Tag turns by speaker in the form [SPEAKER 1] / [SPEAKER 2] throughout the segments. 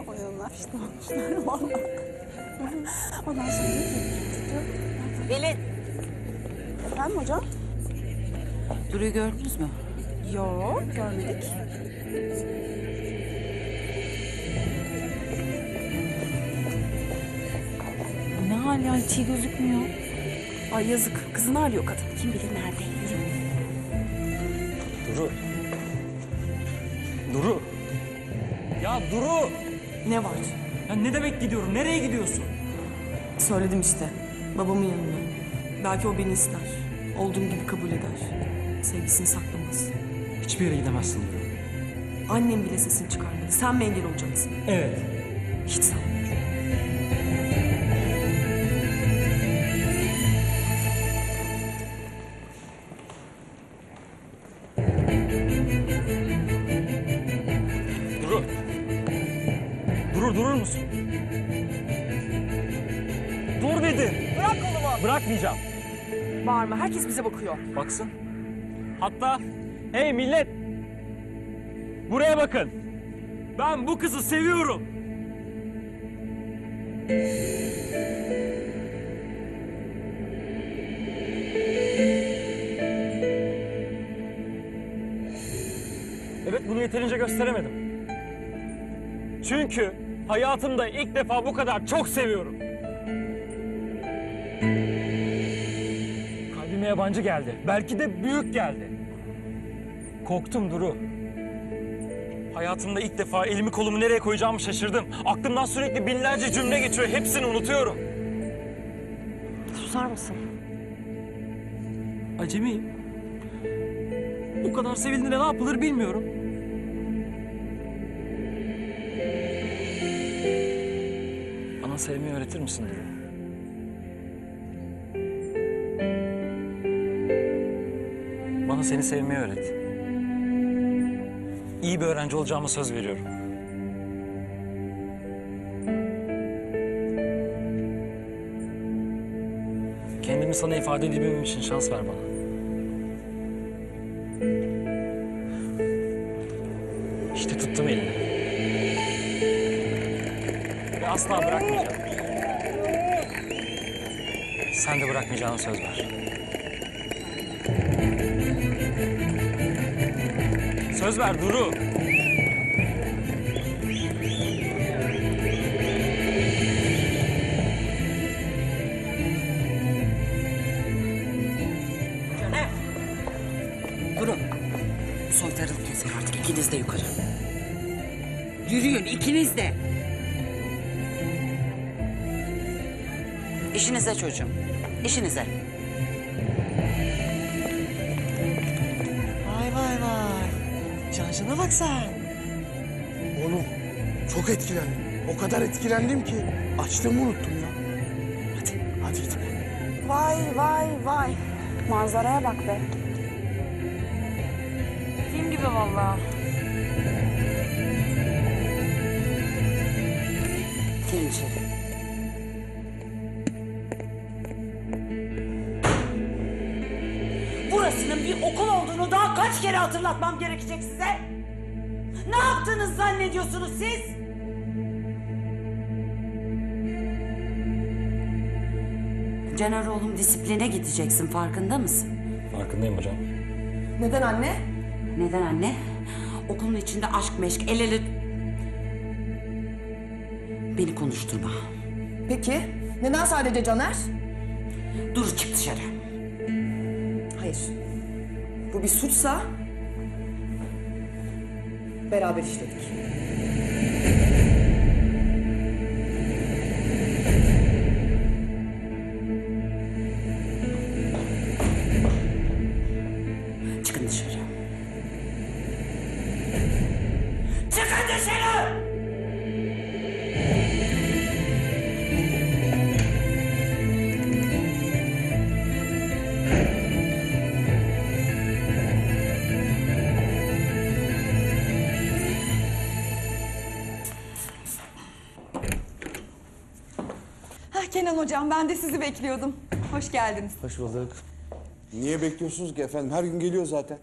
[SPEAKER 1] oyunlaştırmışlar vallahi. Ondan sonra diyor ki,
[SPEAKER 2] Pelin.
[SPEAKER 1] efendim hocam?
[SPEAKER 2] Duru'yu gördünüz mü?
[SPEAKER 1] Yok, görmedik.
[SPEAKER 2] Ne hal ya, hiç iyi gözükmüyor.
[SPEAKER 1] Ay yazık, kızını arıyor kadın. Kim bilir nerede?
[SPEAKER 3] Duru. Duru. Ya Duru.
[SPEAKER 1] Ne var?
[SPEAKER 3] Ya ne demek gidiyorum? Nereye gidiyorsun?
[SPEAKER 1] Söyledim işte, babamın yanına. Belki o beni ister. Olduğum gibi kabul eder. Sevgisini saklamaz.
[SPEAKER 3] Hiçbir yere gidemezsin Duru.
[SPEAKER 1] Annem bile sesini çıkarmadı. Sen mi engel olacaksın?
[SPEAKER 3] Evet.
[SPEAKER 1] Hiç sanmıyorum.
[SPEAKER 3] Duru. Duru, durur musun? Dur dedim.
[SPEAKER 1] Bırak kolumu.
[SPEAKER 3] Bırakmayacağım.
[SPEAKER 1] Bağırma, herkes bize bakıyor.
[SPEAKER 3] Baksın. Hatta, hey millet. Buraya bakın. Ben bu kızı seviyorum. Evet, bunu yeterince gösteremedim. Çünkü hayatımda ilk defa bu kadar çok seviyorum. Kalbime yabancı geldi. Belki de büyük geldi. Korktum Duru. Hayatımda ilk defa elimi kolumu nereye koyacağımı şaşırdım. Aklımdan sürekli binlerce cümle geçiyor. Hepsini unutuyorum.
[SPEAKER 1] Susar mısın?
[SPEAKER 3] Acemiyim. O kadar sevildiğinde ne yapılır bilmiyorum. Bana sevmeyi öğretir misin Duru? Bana seni sevmeyi öğret. İyi bir öğrenci olacağıma söz veriyorum. Kendimi sana ifade edebilmem için şans ver bana. İşte tuttum elini. Ve asla bırakmayacağım. Sen de bırakmayacağına söz ver. Söz ver Duru.
[SPEAKER 2] Duru. Bu soytarılık kesin artık. İkiniz de yukarı. Yürüyün ikiniz de. İşinize çocuğum. İşinize.
[SPEAKER 4] Vay vay vay. Cancana bak sen.
[SPEAKER 5] Oğlum çok etkilendim. O kadar etkilendim ki açlığımı unuttum ya. Hadi git.
[SPEAKER 1] Vay vay vay. Manzaraya bak be. Film gibi vallahi.
[SPEAKER 2] Girin içeri.
[SPEAKER 6] Burasının bir okul olduğunu daha kaç kere hatırlatmam gerekecek size? Ne yaptığınızı zannediyorsunuz siz?
[SPEAKER 2] Caner oğlum, disipline gideceksin, farkında mısın?
[SPEAKER 3] Farkındayım hocam.
[SPEAKER 4] Neden anne?
[SPEAKER 2] Neden anne? Okulun içinde aşk meşk, el ele... Beni konuşturma.
[SPEAKER 4] Peki neden sadece Caner?
[SPEAKER 2] Dur, çık dışarı.
[SPEAKER 4] Hayır. Bu bir suçsa beraber işledik.
[SPEAKER 2] Çıkın dışarı.
[SPEAKER 6] Çıkın dışarı!
[SPEAKER 7] Kenan hocam, ben de sizi bekliyordum. Hoş geldiniz.
[SPEAKER 3] Hoş bulduk.
[SPEAKER 5] Niye bekliyorsunuz ki efendim? Her gün geliyor zaten.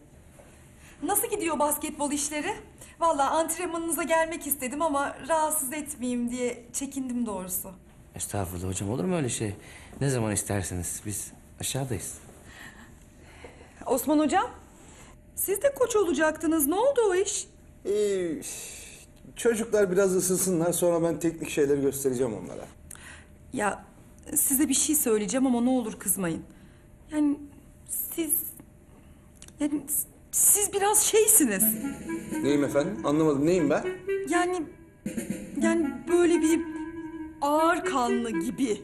[SPEAKER 7] Nasıl gidiyor basketbol işleri? Vallahi antrenmanınıza gelmek istedim ama rahatsız etmeyeyim diye çekindim doğrusu.
[SPEAKER 8] Estağfurullah hocam, olur mu öyle şey? Ne zaman isterseniz, biz aşağıdayız.
[SPEAKER 7] Osman hocam, siz de koç olacaktınız. Ne oldu o iş?
[SPEAKER 5] Çocuklar biraz ısınsınlar, sonra ben teknik şeyleri göstereceğim onlara.
[SPEAKER 7] Ya size bir şey söyleyeceğim ama ne olur kızmayın. Yani siz biraz şeysiniz.
[SPEAKER 5] Neyim efendim? Anlamadım. Neyim ben?
[SPEAKER 7] Yani böyle bir ağır kanlı gibi.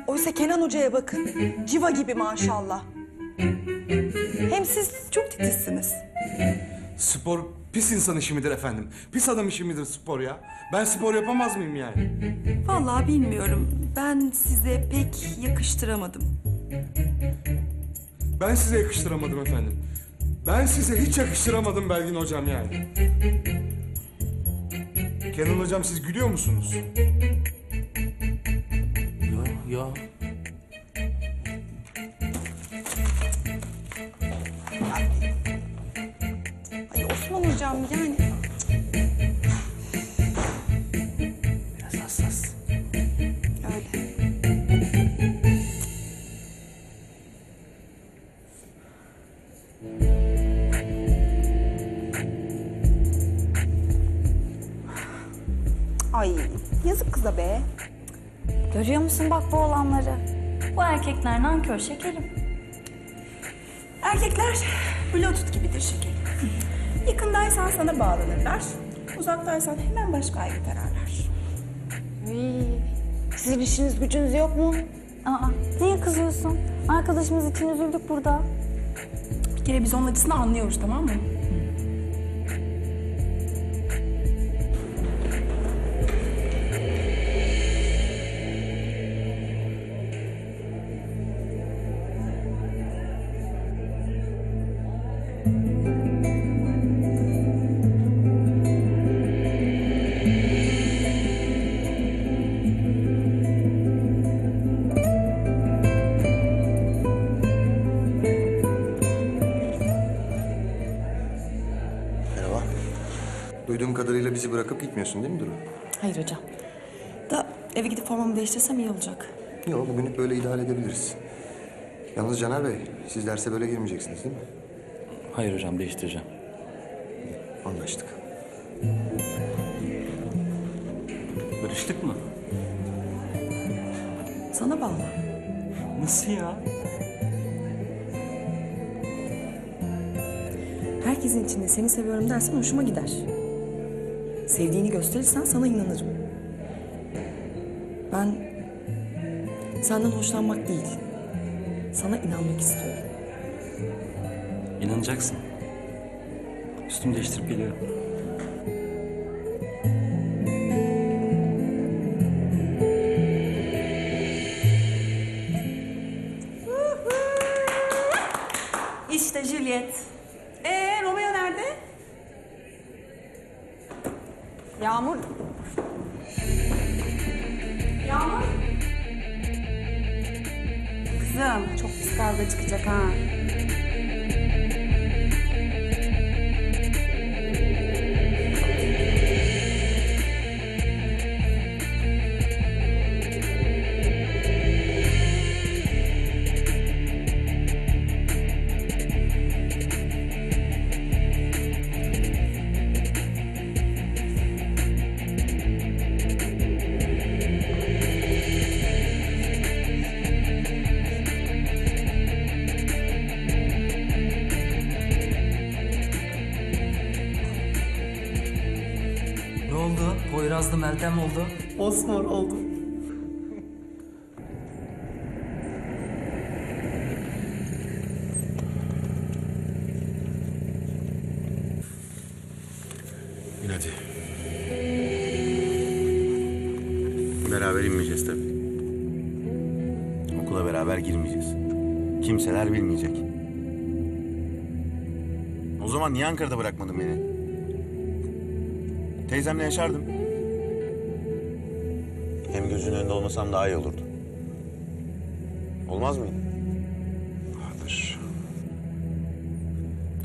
[SPEAKER 7] Oysa Kenan Hoca'ya bakın. Civa gibi maşallah. Hem siz çok titizsiniz.
[SPEAKER 5] Spor pis insan işi midir efendim? Pis adam işi midir spor ya? Ben spor yapamaz mıyım yani?
[SPEAKER 7] Vallahi bilmiyorum. Ben size pek yakıştıramadım.
[SPEAKER 5] Ben size yakıştıramadım efendim. Ben size hiç yakıştıramadım Belgin hocam yani. Kenan hocam, siz gülüyor musunuz?
[SPEAKER 8] Yo.
[SPEAKER 7] Ay Osman hocam yani.
[SPEAKER 8] Biraz hassas.
[SPEAKER 7] Öyle.
[SPEAKER 9] Ay yazık kıza be. Görüyor musun bak bu olanları?
[SPEAKER 10] Bu erkekler nankör şekerim.
[SPEAKER 9] Erkekler Bluetooth gibidir şekerim. Yakındaysan sana bağlanırlar. Uzaktaysan hemen başka ayrı ararlar. Sizin işiniz gücünüz yok mu?
[SPEAKER 10] Aa, niye kızıyorsun? Arkadaşımız için üzüldük burada.
[SPEAKER 9] Bir kere biz onun acısını anlıyoruz, tamam mı?
[SPEAKER 11] Merhaba. Duyduğum kadarıyla bizi bırakıp gitmiyorsun değil mi Duru?
[SPEAKER 1] Hayır hocam. Da eve gidip formamı değiştirsem iyi olacak.
[SPEAKER 11] Yok, bugünlük böyle idare edebiliriz. Yalnız Caner Bey, siz derse böyle girmeyeceksiniz değil mi?
[SPEAKER 3] Hayır hocam, değiştireceğim.
[SPEAKER 11] Anlaştık.
[SPEAKER 3] Barıştık mı?
[SPEAKER 1] Sana bağlı.
[SPEAKER 3] Nasıl ya?
[SPEAKER 1] Herkesin içinde seni seviyorum dersen hoşuma gider. Sevdiğini gösterirsen sana inanırım. Ben senden hoşlanmak değil, sana inanmak istiyorum.
[SPEAKER 3] İnanacaksın. Üstümü değiştirip geliyorum.
[SPEAKER 6] İşte Juliet. Romeo nerede?
[SPEAKER 9] Yağmur.
[SPEAKER 6] Yağmur. Kızım çok pis kavga çıkacak ha.
[SPEAKER 8] Ne oldu? Poyrazlı Meltem oldu.
[SPEAKER 4] Osman oldu.
[SPEAKER 11] İn hadi. Beraber inmeyeceğiz tabii. Okula beraber girmeyeceğiz. Kimseler bilmeyecek. O zaman niye Ankara'da bırakmadın beni? Teyzemle yaşardım. Hem gözünün önünde olmasam daha iyi olurdu. Olmaz mıydı? Bahadır.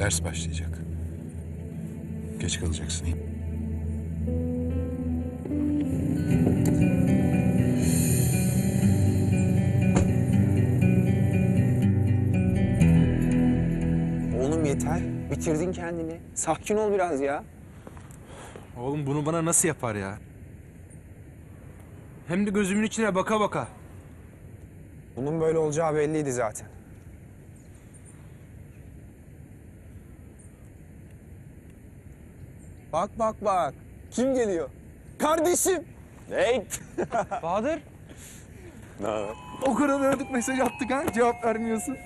[SPEAKER 12] Ders başlayacak. Geç kalacaksın.
[SPEAKER 13] Oğlum yeter. Bitirdin kendini. Sakin ol biraz ya.
[SPEAKER 14] Oğlum bunu bana nasıl yapar ya? Hem de gözümün içine baka baka.
[SPEAKER 13] Bunun böyle olacağı belliydi zaten. Bak bak bak. Kim geliyor? Kardeşim. Hey.
[SPEAKER 14] Bahadır.
[SPEAKER 13] Ne haber?
[SPEAKER 5] O kadar aradık, mesaj attık ha. Cevap vermiyorsun.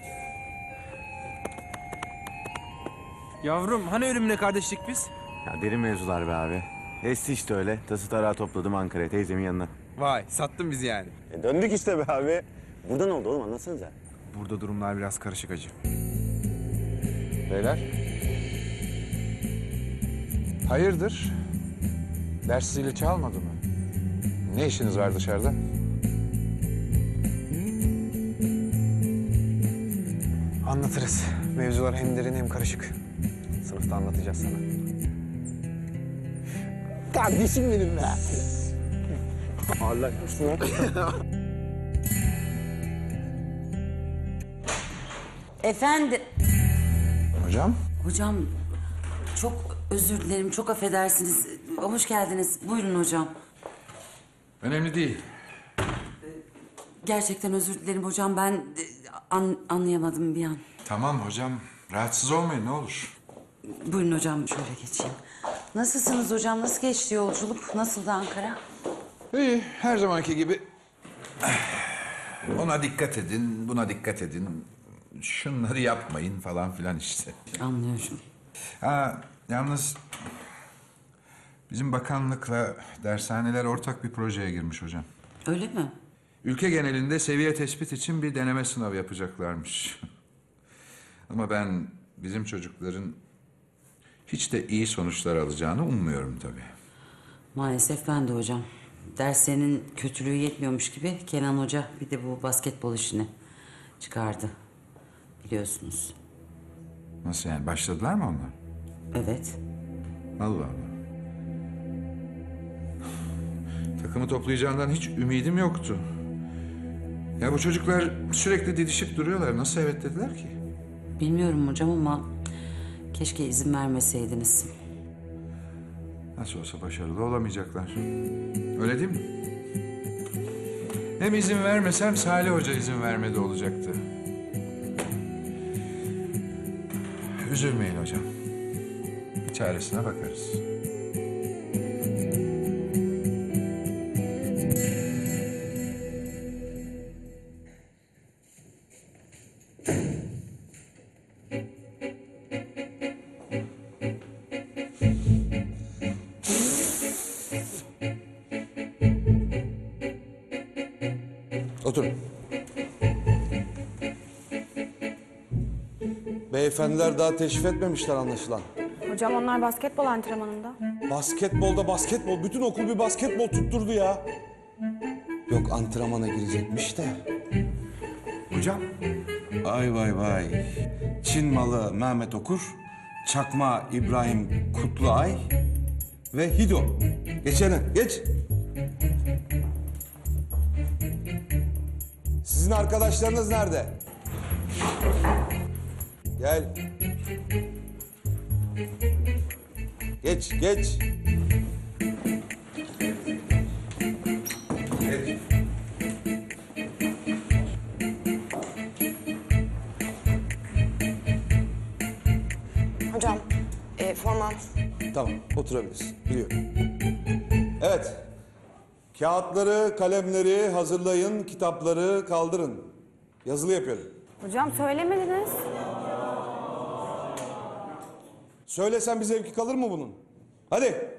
[SPEAKER 14] Yavrum hani ölümle kardeşlik biz?
[SPEAKER 15] Ya derin mevzular be abi. Esti işte öyle. Tası tarağı topladım Ankara'ya teyzemin yanına.
[SPEAKER 13] Vay sattın bizi yani.
[SPEAKER 15] Döndük işte be abi. Burada ne oldu oğlum anlatsanıza.
[SPEAKER 13] Burada durumlar biraz karışık acı.
[SPEAKER 12] Beyler. Hayırdır? Ders zili çalmadı mı? Ne işiniz var dışarıda?
[SPEAKER 13] Anlatırız. Mevzular hem derin hem karışık. Sınıfta anlatacağız sana. Kardeşim benim be. Allah korusun.
[SPEAKER 2] Efendim.
[SPEAKER 12] Hocam?
[SPEAKER 2] Hocam çok özür dilerim, çok affedersiniz. Hoş geldiniz. Buyurun hocam.
[SPEAKER 12] Önemli değil.
[SPEAKER 2] Gerçekten özür dilerim hocam. Ben anlayamadım bir an.
[SPEAKER 12] Tamam hocam. Rahatsız olmayın ne olur.
[SPEAKER 2] Buyurun hocam, şöyle geçeyim. Nasılsınız hocam? Nasıl geçti yolculuk? Nasıldı Ankara?
[SPEAKER 12] İyi, her zamanki gibi. Ona dikkat edin, buna dikkat edin. Şunları yapmayın falan filan işte.
[SPEAKER 2] Anlıyorum.
[SPEAKER 12] Ha, yalnız bizim bakanlıkla dershaneler ortak bir projeye girmiş hocam.
[SPEAKER 2] Öyle mi?
[SPEAKER 12] Ülke genelinde seviye tespit için bir deneme sınavı yapacaklarmış. Ama ben bizim çocukların hiç de iyi sonuçlar alacağını ummuyorum tabii.
[SPEAKER 2] Maalesef ben de hocam. Derslerinin kötülüğü yetmiyormuş gibi Kenan Hoca bir de bu basketbol işini çıkardı. Biliyorsunuz.
[SPEAKER 12] Nasıl yani? Başladılar mı onlar?
[SPEAKER 2] Evet.
[SPEAKER 12] Allah Allah. Takımı toplayacağından hiç ümidim yoktu. Ya bu çocuklar sürekli didişip duruyorlar. Nasıl evet dediler ki?
[SPEAKER 2] Bilmiyorum hocam ama keşke izin vermeseydiniz.
[SPEAKER 12] Nasıl olsa başarılı olamayacaklar. Öyle değil mi? Hem izin vermesem Salih Hoca izin vermedi olacaktı. Üzülmeyin hocam. Çaresine bakarız.
[SPEAKER 16] Oturun. Beyefendiler daha teşrif etmemişler anlaşılan.
[SPEAKER 9] Hocam onlar basketbol antrenmanında.
[SPEAKER 16] Basketbolda basketbol. Bütün okul bir basketbol tutturdu ya. Yok antrenmana girecekmiş de.
[SPEAKER 12] Hocam.
[SPEAKER 16] Ay vay vay. Çin malı Mehmet Okur, çakma İbrahim Kutluay ve Hido. Geçelim, geç. Sizin arkadaşlarınız nerede? Gel. Geç, geç. Geç.
[SPEAKER 4] Hocam, formam.
[SPEAKER 16] Tamam, oturabilirsin. Biliyorum. Evet. Kağıtları, kalemleri hazırlayın, kitapları kaldırın. Yazılı yapıyorum.
[SPEAKER 9] Hocam söylemediniz.
[SPEAKER 16] Söylesen bir zevki kalır mı bunun? Hadi.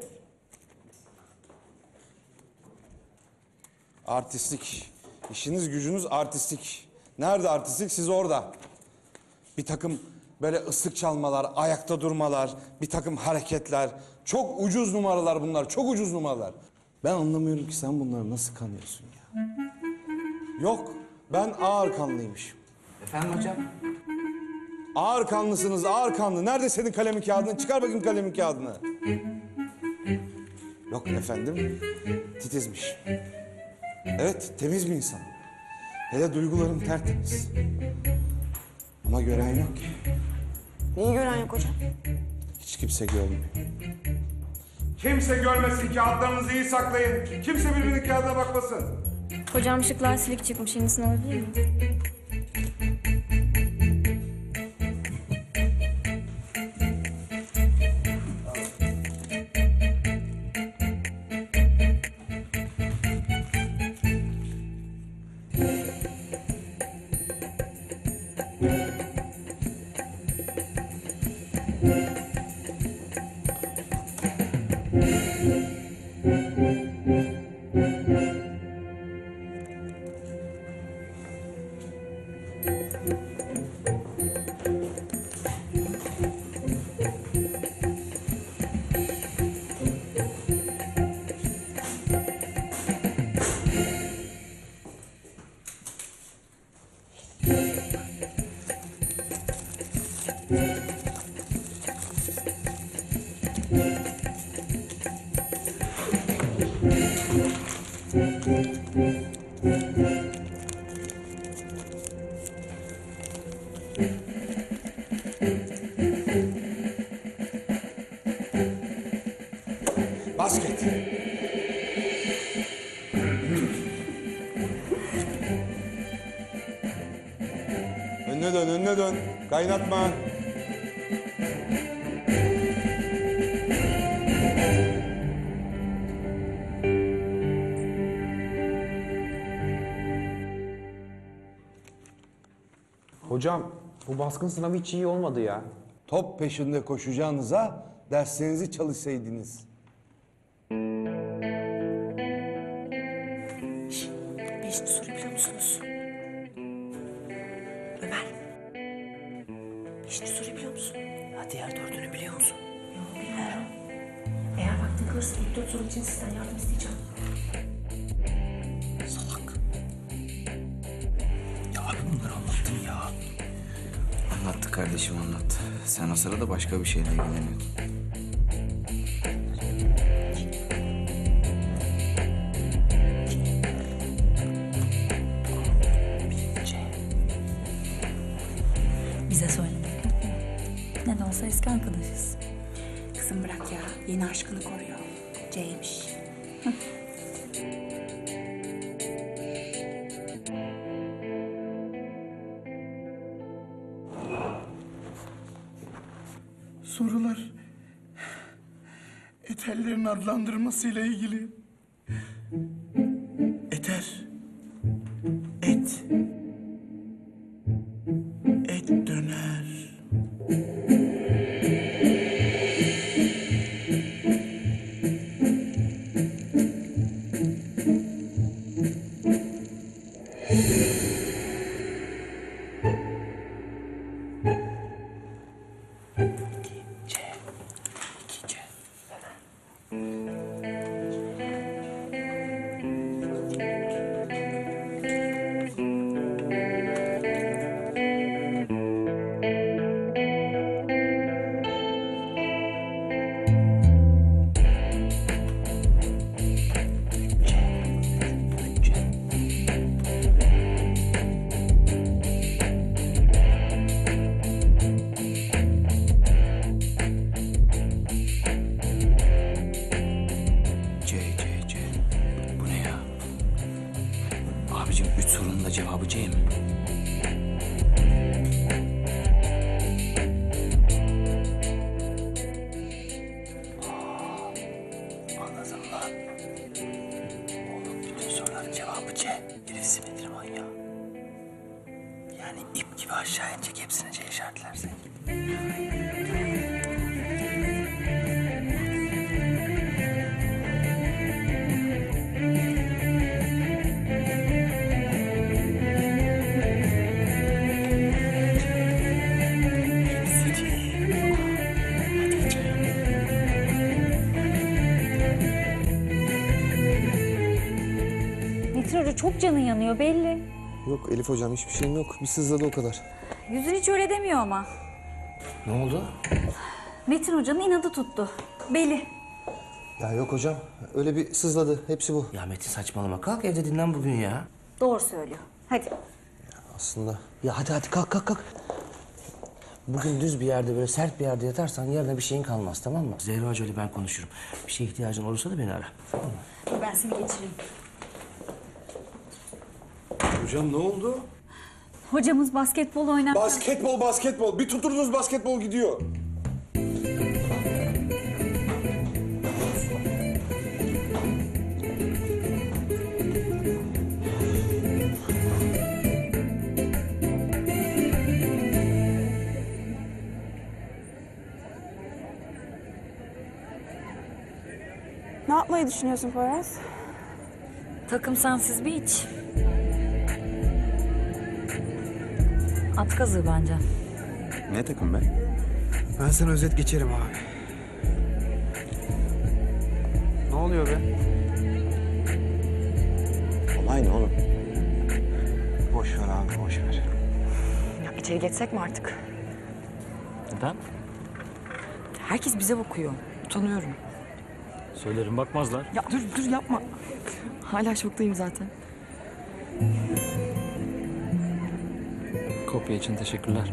[SPEAKER 16] Artistlik. İşiniz gücünüz artistlik. Nerede artistlik? Siz orada. Bir takım böyle ıslık çalmalar, ayakta durmalar, bir takım hareketler. Çok ucuz numaralar bunlar, çok ucuz numaralar. Ben anlamıyorum ki sen bunları nasıl kanıyorsun ya? Yok, ben ağır kanlıymışım.
[SPEAKER 8] Efendim hocam?
[SPEAKER 16] Ağır kanlısınız, ağır kanlı. Nerede senin kalemin kağıdını? Çıkar bakayım kalemin kağıdını. Yok efendim, titizmiş. Evet, temiz bir insan. Hele duygularım tertemiz. Ama gören yok ki.
[SPEAKER 4] Neyi gören yok hocam?
[SPEAKER 16] Hiç kimse görmüyor. Kimse görmesin, kağıtlarınızı iyi saklayın. Kimse birbirinin kağıdına bakmasın.
[SPEAKER 10] Hocam şıklar silik çıkmış. Yenisini alabilir miyim?
[SPEAKER 16] Basket. Önüne dön, önüne dön. Kaynatma.
[SPEAKER 13] Hocam bu baskın sınavı hiç iyi olmadı ya.
[SPEAKER 16] Top peşinde koşacağınıza derslerinizi çalışsaydınız.
[SPEAKER 9] Beşinci soruyu biliyor musunuz? Ömer. Beşinci soruyu biliyor musun? Ya diğer dördünü biliyor musun? Yok bilmiyorum. Eğer vaktin kalırsa ilk 4 soru için sizden yardım isteyeceğim.
[SPEAKER 14] Salak. Ya abi bunları anlattın ya.
[SPEAKER 8] Anlattı kardeşim anlattı. Sen o sırada başka bir şeyle ilgileniyordun.
[SPEAKER 9] Bize söylemek yok mu? Ne de olsa eski arkadaşız. Kızım bırak ya. Yeni aşkını koruyor. C'ymiş.
[SPEAKER 5] Sorular eterlerin adlandırmasıyla ilgili. Eter. Et. Et döner.
[SPEAKER 8] Bu ne ya? Abicim 3 sorunun da cevabı C mi?
[SPEAKER 14] Anladım lan. Oğlum bütün soruların cevabı C. Herif simetri manyağı. Yani ip gibi aşağı inecek hepsine C işaretlersek.
[SPEAKER 10] Metin Hoca çok canın yanıyor belli.
[SPEAKER 11] Yok Elif hocam hiçbir şeyim yok. Bir sızladı o kadar.
[SPEAKER 10] Yüzün hiç öyle demiyor ama.
[SPEAKER 8] Ne oldu?
[SPEAKER 10] Metin Hoca'nın inadı tuttu. Belli.
[SPEAKER 11] Ya yok hocam. Öyle bir sızladı. Hepsi bu.
[SPEAKER 8] Ya Metin saçmalama. Kalk evde dinlen bugün ya.
[SPEAKER 10] Doğru söylüyor. Hadi.
[SPEAKER 11] Aslında
[SPEAKER 8] Ya hadi kalk. Bugün düz bir yerde böyle sert bir yerde yatarsan yarına bir şeyin kalmaz tamam mı? Zehra Hoca ile ben konuşurum. Bir şeye ihtiyacın olursa da beni ara. Tamam mı?
[SPEAKER 10] Ben seni geçireyim.
[SPEAKER 16] Hocam ne oldu?
[SPEAKER 10] Hocamız basketbol oynarken...
[SPEAKER 16] Basketbol. Bir tuturdunuz basketbol gidiyor.
[SPEAKER 10] Ne yapmayı düşünüyorsun Poyraz? Takım sensiz bir iç. At kazığı bence.
[SPEAKER 15] Ne takım be?
[SPEAKER 13] Ben sana özet geçerim abi. Ne oluyor be?
[SPEAKER 15] Olay ne oğlum?
[SPEAKER 13] Boş ver abi, boş ver.
[SPEAKER 4] Ya içeri geçsek mi artık?
[SPEAKER 3] Neden?
[SPEAKER 4] Herkes bize bakıyor. Utanıyorum.
[SPEAKER 3] Söylerim bakmazlar.
[SPEAKER 4] Ya dur yapma. Hala şoktayım zaten.
[SPEAKER 3] Kopya için teşekkürler.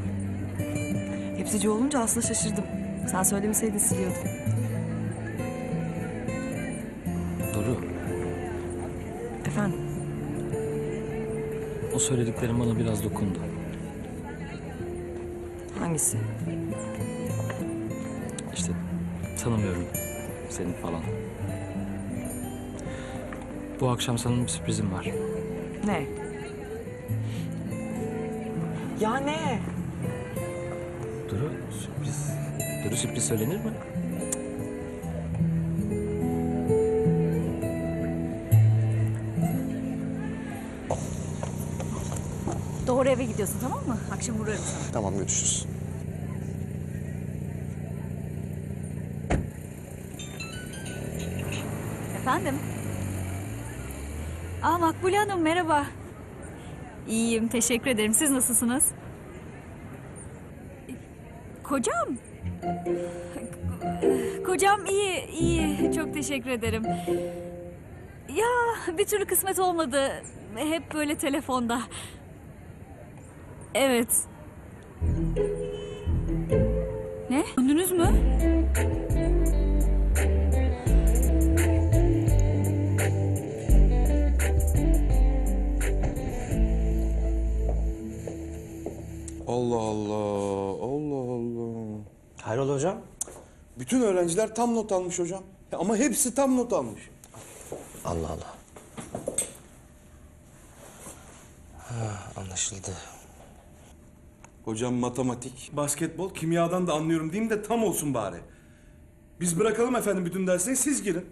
[SPEAKER 4] Hepsici olunca aslında şaşırdım. Sen söylemeseydin siliyordum.
[SPEAKER 3] Duru,
[SPEAKER 4] Efendim?
[SPEAKER 3] o söylediklerim bana biraz dokundu.
[SPEAKER 4] Hangisi?
[SPEAKER 3] İşte tanımıyorum seni falan. Bu akşam sana bir sürprizim var.
[SPEAKER 4] Ne? Ya ne?
[SPEAKER 3] Duru, sürpriz. Duru, sürpriz söylenir mi?
[SPEAKER 10] Doğru eve gidiyorsun tamam mı? Akşam uğrarım sana.
[SPEAKER 11] tamam görüşürüz.
[SPEAKER 10] Efendim? Makbule Hanım merhaba. İyiyim teşekkür ederim. Siz nasılsınız? Kocam? Kocam iyi. Çok teşekkür ederim. Ya bir türlü kısmet olmadı. Hep böyle telefonda. Evet. Ne? Döndünüz mü?
[SPEAKER 16] Allah Allah.
[SPEAKER 8] Hayrola hocam?
[SPEAKER 16] Bütün öğrenciler tam not almış hocam. Ya ama hepsi tam not almış.
[SPEAKER 8] Allah Allah. Anlaşıldı.
[SPEAKER 16] Hocam matematik, basketbol, kimyadan da anlıyorum diyeyim de tam olsun bari. Biz bırakalım efendim bütün dersleri, siz girin.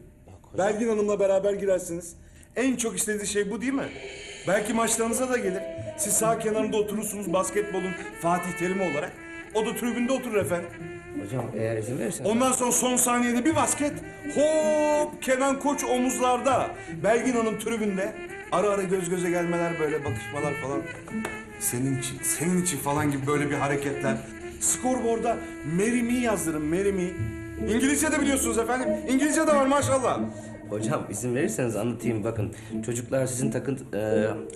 [SPEAKER 16] Belgin Hanım'la beraber girersiniz. En çok istediği şey bu değil mi? Belki maçlarınıza da gelir. Siz sağ kenarında oturursunuz basketbolun Fatih Terim'i olarak. O da tribünde oturur efendim.
[SPEAKER 8] Hocam eğer izin verirsen...
[SPEAKER 16] Ondan sonra son saniyede bir basket. Hop! Kenan Koç omuzlarda. Belgin Hanım tribünde. Ara ara göz göze gelmeler böyle bakışmalar falan. Senin için falan gibi böyle bir hareketler. Skorboard'a Marry Me yazdırın, Marry Me. İngilizce de biliyorsunuz efendim. İngilizce de var maşallah.
[SPEAKER 8] Hocam izin verirseniz anlatayım bakın. Çocuklar sizin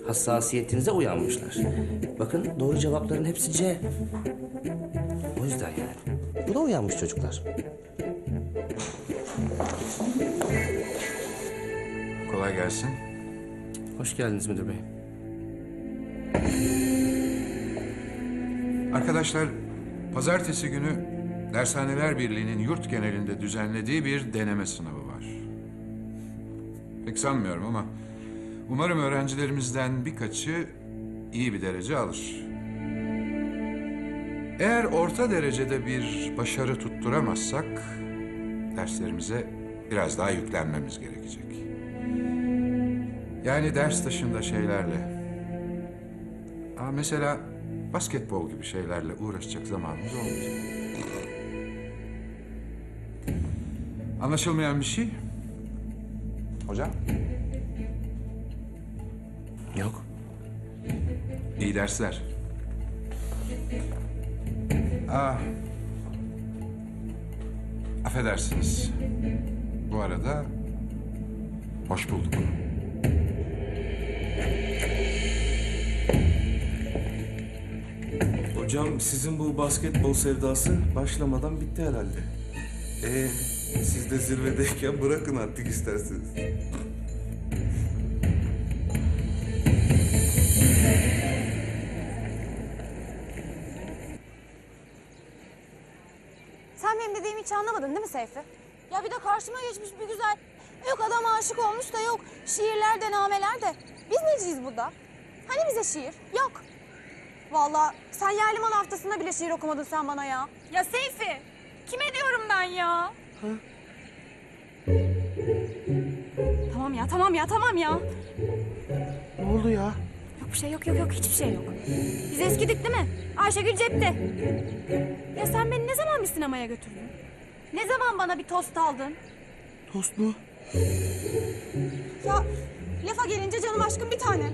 [SPEAKER 8] hassasiyetinize uyanmışlar. Bakın doğru cevapların hepsi C. O yüzden yani. Buna uyanmış çocuklar.
[SPEAKER 12] Kolay gelsin.
[SPEAKER 8] Hoş geldiniz müdür bey.
[SPEAKER 12] Arkadaşlar, pazartesi günü Dershaneler Birliği'nin yurt genelinde düzenlediği bir deneme sınavı var. Pek sanmıyorum ama umarım öğrencilerimizden birkaçı iyi bir derece alır. Eğer orta derecede bir başarı tutturamazsak derslerimize biraz daha yüklenmemiz gerekecek. Yani ders dışında şeylerle, mesela basketbol gibi şeylerle uğraşacak zamanımız olmayacak. Anlaşılmayan bir şey?
[SPEAKER 16] Hocam?
[SPEAKER 8] Yok.
[SPEAKER 12] İyi dersler. Affedersiniz. Bu arada hoş bulduk.
[SPEAKER 17] Hocam sizin bu basketbol sevdası başlamadan bitti herhalde. Siz de zirvedeyken bırakın artık isterseniz.
[SPEAKER 18] Sen benim dediğimi hiç anlamadın değil mi Seyfi? Ya bir de karşıma geçmiş bir güzel. Yok adam aşık olmuş da yok şiirler de nameler de. Biz neciyiz burada? Hani bize şiir? Yok. Vallahi sen yerli mal haftasında bile şiir okumadın sen bana ya.
[SPEAKER 10] Ya Seyfi, kime diyorum ben ya? Tamam ya.
[SPEAKER 5] Ne oldu ya?
[SPEAKER 10] Yok bir şey yok hiçbir şey yok. Biz eskidik değil mi? Ayşegül cepte. Ya sen beni ne zaman bir sinemaya götürdün? Ne zaman bana bir tost aldın?
[SPEAKER 5] Tost mu?
[SPEAKER 18] Ya lafa gelince canım aşkım bir tane.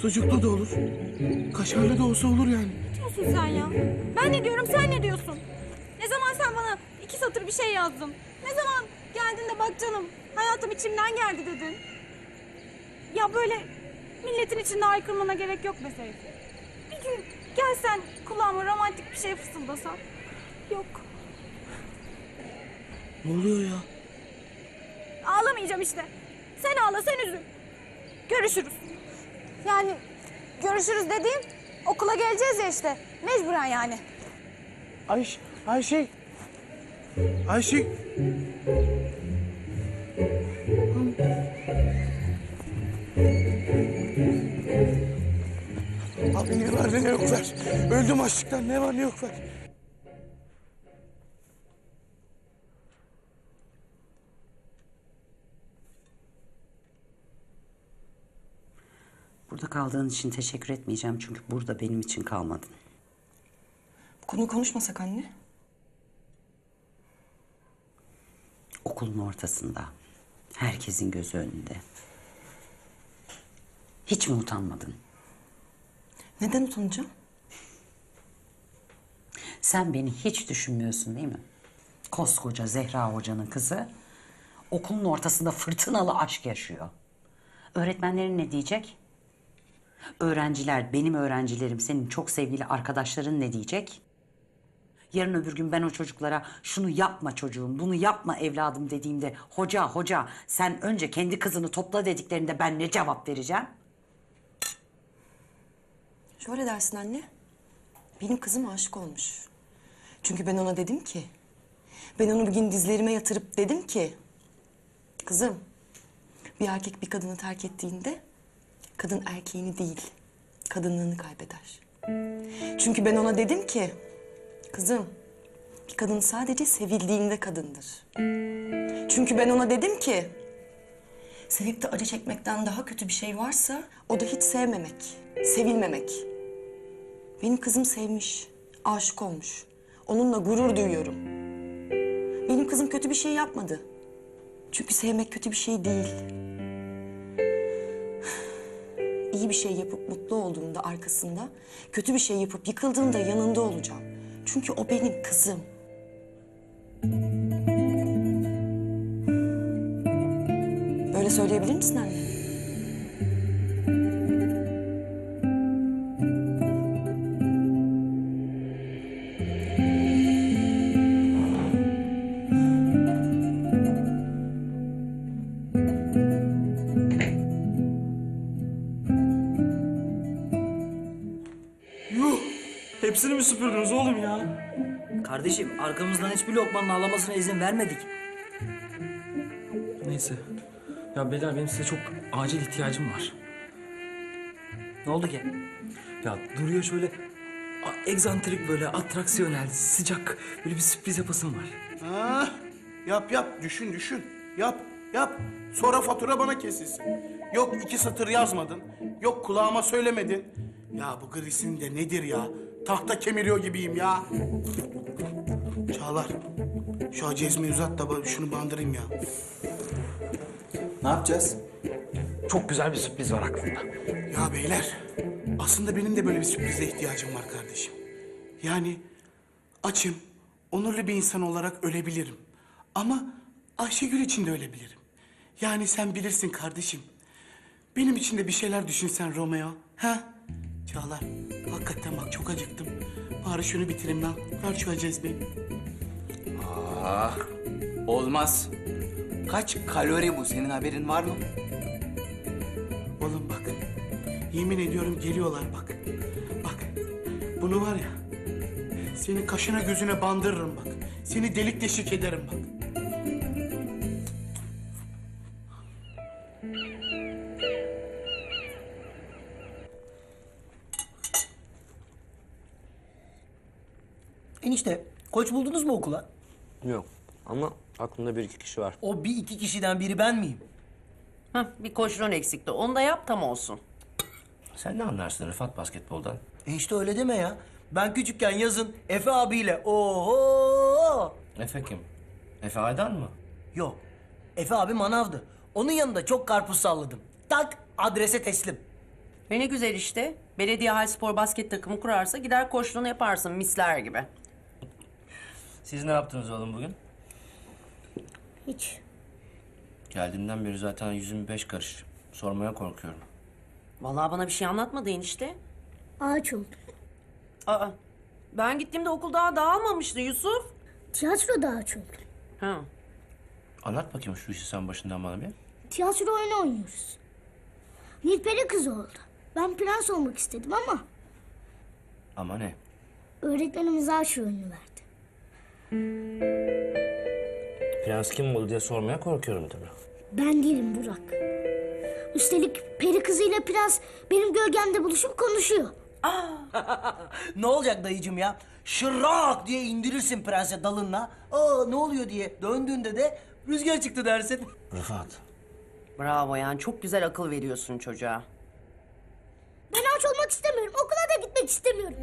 [SPEAKER 5] Sucuklu da olur. Kaşarlı da olsa olur yani.
[SPEAKER 10] Ne diyorsun sen ya? Ben ne diyorum sen ne diyorsun? Ne zaman sen bana 2 satır bir şey yazdın? Ne zaman geldin de bak canım hayatım içimden geldi dedin? Ya böyle milletin içinde aykırmana gerek yok be Seyfi. Bir gün gelsen kulağıma romantik bir şey fısıldasan. Yok.
[SPEAKER 5] Ne oluyor ya?
[SPEAKER 10] Ağlamayacağım işte. Sen ağla sen üzül. Görüşürüz.
[SPEAKER 18] Yani görüşürüz dediğim okula geleceğiz ya işte. Mecburen yani.
[SPEAKER 5] Ayşe. Abi ne var ne yok ver. Öldüm açlıktan ne var ne yok ver.
[SPEAKER 2] Burada kaldığın için teşekkür etmeyeceğim çünkü burada benim için kalmadın.
[SPEAKER 1] Bu konuyu konuşmasak anne.
[SPEAKER 2] Okulun ortasında, herkesin gözü önünde. Hiç mi utanmadın?
[SPEAKER 1] Neden utanacağım?
[SPEAKER 2] Sen beni hiç düşünmüyorsun değil mi? Koskoca Zehra Hoca'nın kızı okulun ortasında fırtınalı aşk yaşıyor. Öğretmenlerin ne diyecek? Öğrenciler, benim öğrencilerim, senin çok sevgili arkadaşların ne diyecek? Yarın öbür gün ben o çocuklara şunu yapma çocuğum, bunu yapma evladım dediğimde hoca sen önce kendi kızını topla dediklerinde ben ne cevap vereceğim?
[SPEAKER 1] Şöyle dersin anne. Benim kızım aşık olmuş. Çünkü ben ona dedim ki... Ben onu bir gün dizlerime yatırıp dedim ki... Kızım, bir erkek bir kadını terk ettiğinde... Kadın erkeğini değil, kadınlığını kaybeder. Çünkü ben ona dedim ki... Kızım, bir kadın sadece sevildiğinde kadındır. Çünkü ben ona dedim ki... Sevip de acı çekmekten daha kötü bir şey varsa... O da hiç sevmemek, sevilmemek. Benim kızım sevmiş, aşık olmuş. Onunla gurur duyuyorum. Benim kızım kötü bir şey yapmadı. Çünkü sevmek kötü bir şey değil. İyi bir şey yapıp mutlu olduğumda arkasında, kötü bir şey yapıp yıkıldığında yanında olacağım. Çünkü o benim kızım. Böyle söyleyebilir misin anne?
[SPEAKER 3] Yuh! Hepsini mi süpürdünüz oğlum ya?
[SPEAKER 14] Kardeşim arkamızdan hiçbir lokmanın ağlamasına izin vermedik.
[SPEAKER 3] Neyse. Ya beyler benim size çok acil ihtiyacım var.
[SPEAKER 14] Ne oldu ki?
[SPEAKER 3] Ya Duru'ya şöyle egzantrik böyle atraksiyonel, sıcak böyle bir sürpriz yapasım var.
[SPEAKER 5] Ha, yap düşün. Yap. Sonra fatura bana kesilsin. Yok 2 satır yazmadın. Yok kulağıma söylemedin. Ya bu Gris'in de nedir ya? Tahta kemiriyor gibiyim ya. Çağlar, şu acezmeyi uzat da şunu bandırayım ya.
[SPEAKER 17] Ne yapacağız?
[SPEAKER 3] Çok güzel bir sürpriz var aklımda.
[SPEAKER 5] Ya beyler, aslında benim de böyle bir sürprize ihtiyacım var kardeşim. Yani açım, onurlu bir insan olarak ölebilirim. Ama Ayşegül için de ölebilirim. Yani sen bilirsin kardeşim. Benim için de bir şeyler düşünsen Romeo. Ha? Çağlar, hakikaten bak çok acıktım. Bari şunu bitireyim lan. Ver şu cezbeyi.
[SPEAKER 14] Olmaz. Kaç kalori bu? Senin haberin var mı?
[SPEAKER 5] Oğlum bak, yemin ediyorum geliyorlar bak. Bak, bunu var ya, seni kaşına gözüne bandırırım bak. Seni delik deşik ederim bak.
[SPEAKER 14] Enişte, koç buldunuz mu okula?
[SPEAKER 8] Yok ama aklımda bir iki kişi var.
[SPEAKER 14] O bir iki kişiden biri ben miyim?
[SPEAKER 19] Hah, bir koşron eksikti. Onu da yap tam olsun.
[SPEAKER 8] Sen ne anlarsın Rıfat basketboldan?
[SPEAKER 14] Enişte öyle deme ya. Ben küçükken yazın Efe abiyle oho.
[SPEAKER 8] Efe kim? Efe Aydan mı?
[SPEAKER 14] Yok. Efe abi manavdı. Onun yanında çok karpuz salladım. Tak adrese teslim.
[SPEAKER 19] Ne güzel işte. Belediye Halspor basket takımı kurarsa gider koşronu yaparsın misler gibi.
[SPEAKER 8] Siz ne yaptınız oğlum bugün?
[SPEAKER 18] Hiç.
[SPEAKER 8] Geldiğimden beri zaten yüzüm 5 karış. Sormaya korkuyorum.
[SPEAKER 19] Vallahi bana bir şey anlatmadı enişte.
[SPEAKER 18] Ağaç oldu.
[SPEAKER 19] Aa, ben gittiğimde okul daha dağılmamıştı Yusuf.
[SPEAKER 18] Tiyatro da ağaç oldu.
[SPEAKER 19] Ha.
[SPEAKER 8] Anlat bakayım şu işi sen başından bana bir.
[SPEAKER 18] Tiyatro oyunu oynuyoruz. Nilperi kızı oldu. Ben prens olmak istedim ama
[SPEAKER 8] Ama ne?
[SPEAKER 18] öğretmenimiz ağaç oyunu verdi.
[SPEAKER 8] Prens kim oldu diye sormaya korkuyorum tabii.
[SPEAKER 18] Ben değilim Burak. Üstelik peri kızıyla prens benim gölgemde buluşup konuşuyor.
[SPEAKER 14] Ne olacak dayıcım ya? Şırrak diye indirirsin prense dalınla. Aa ne oluyor diye döndüğünde de rüzgar çıktı dersin.
[SPEAKER 8] Rıfat.
[SPEAKER 19] Bravo yani çok güzel akıl veriyorsun çocuğa.
[SPEAKER 18] Ben ağaç olmak istemiyorum. Okula da gitmek istemiyorum.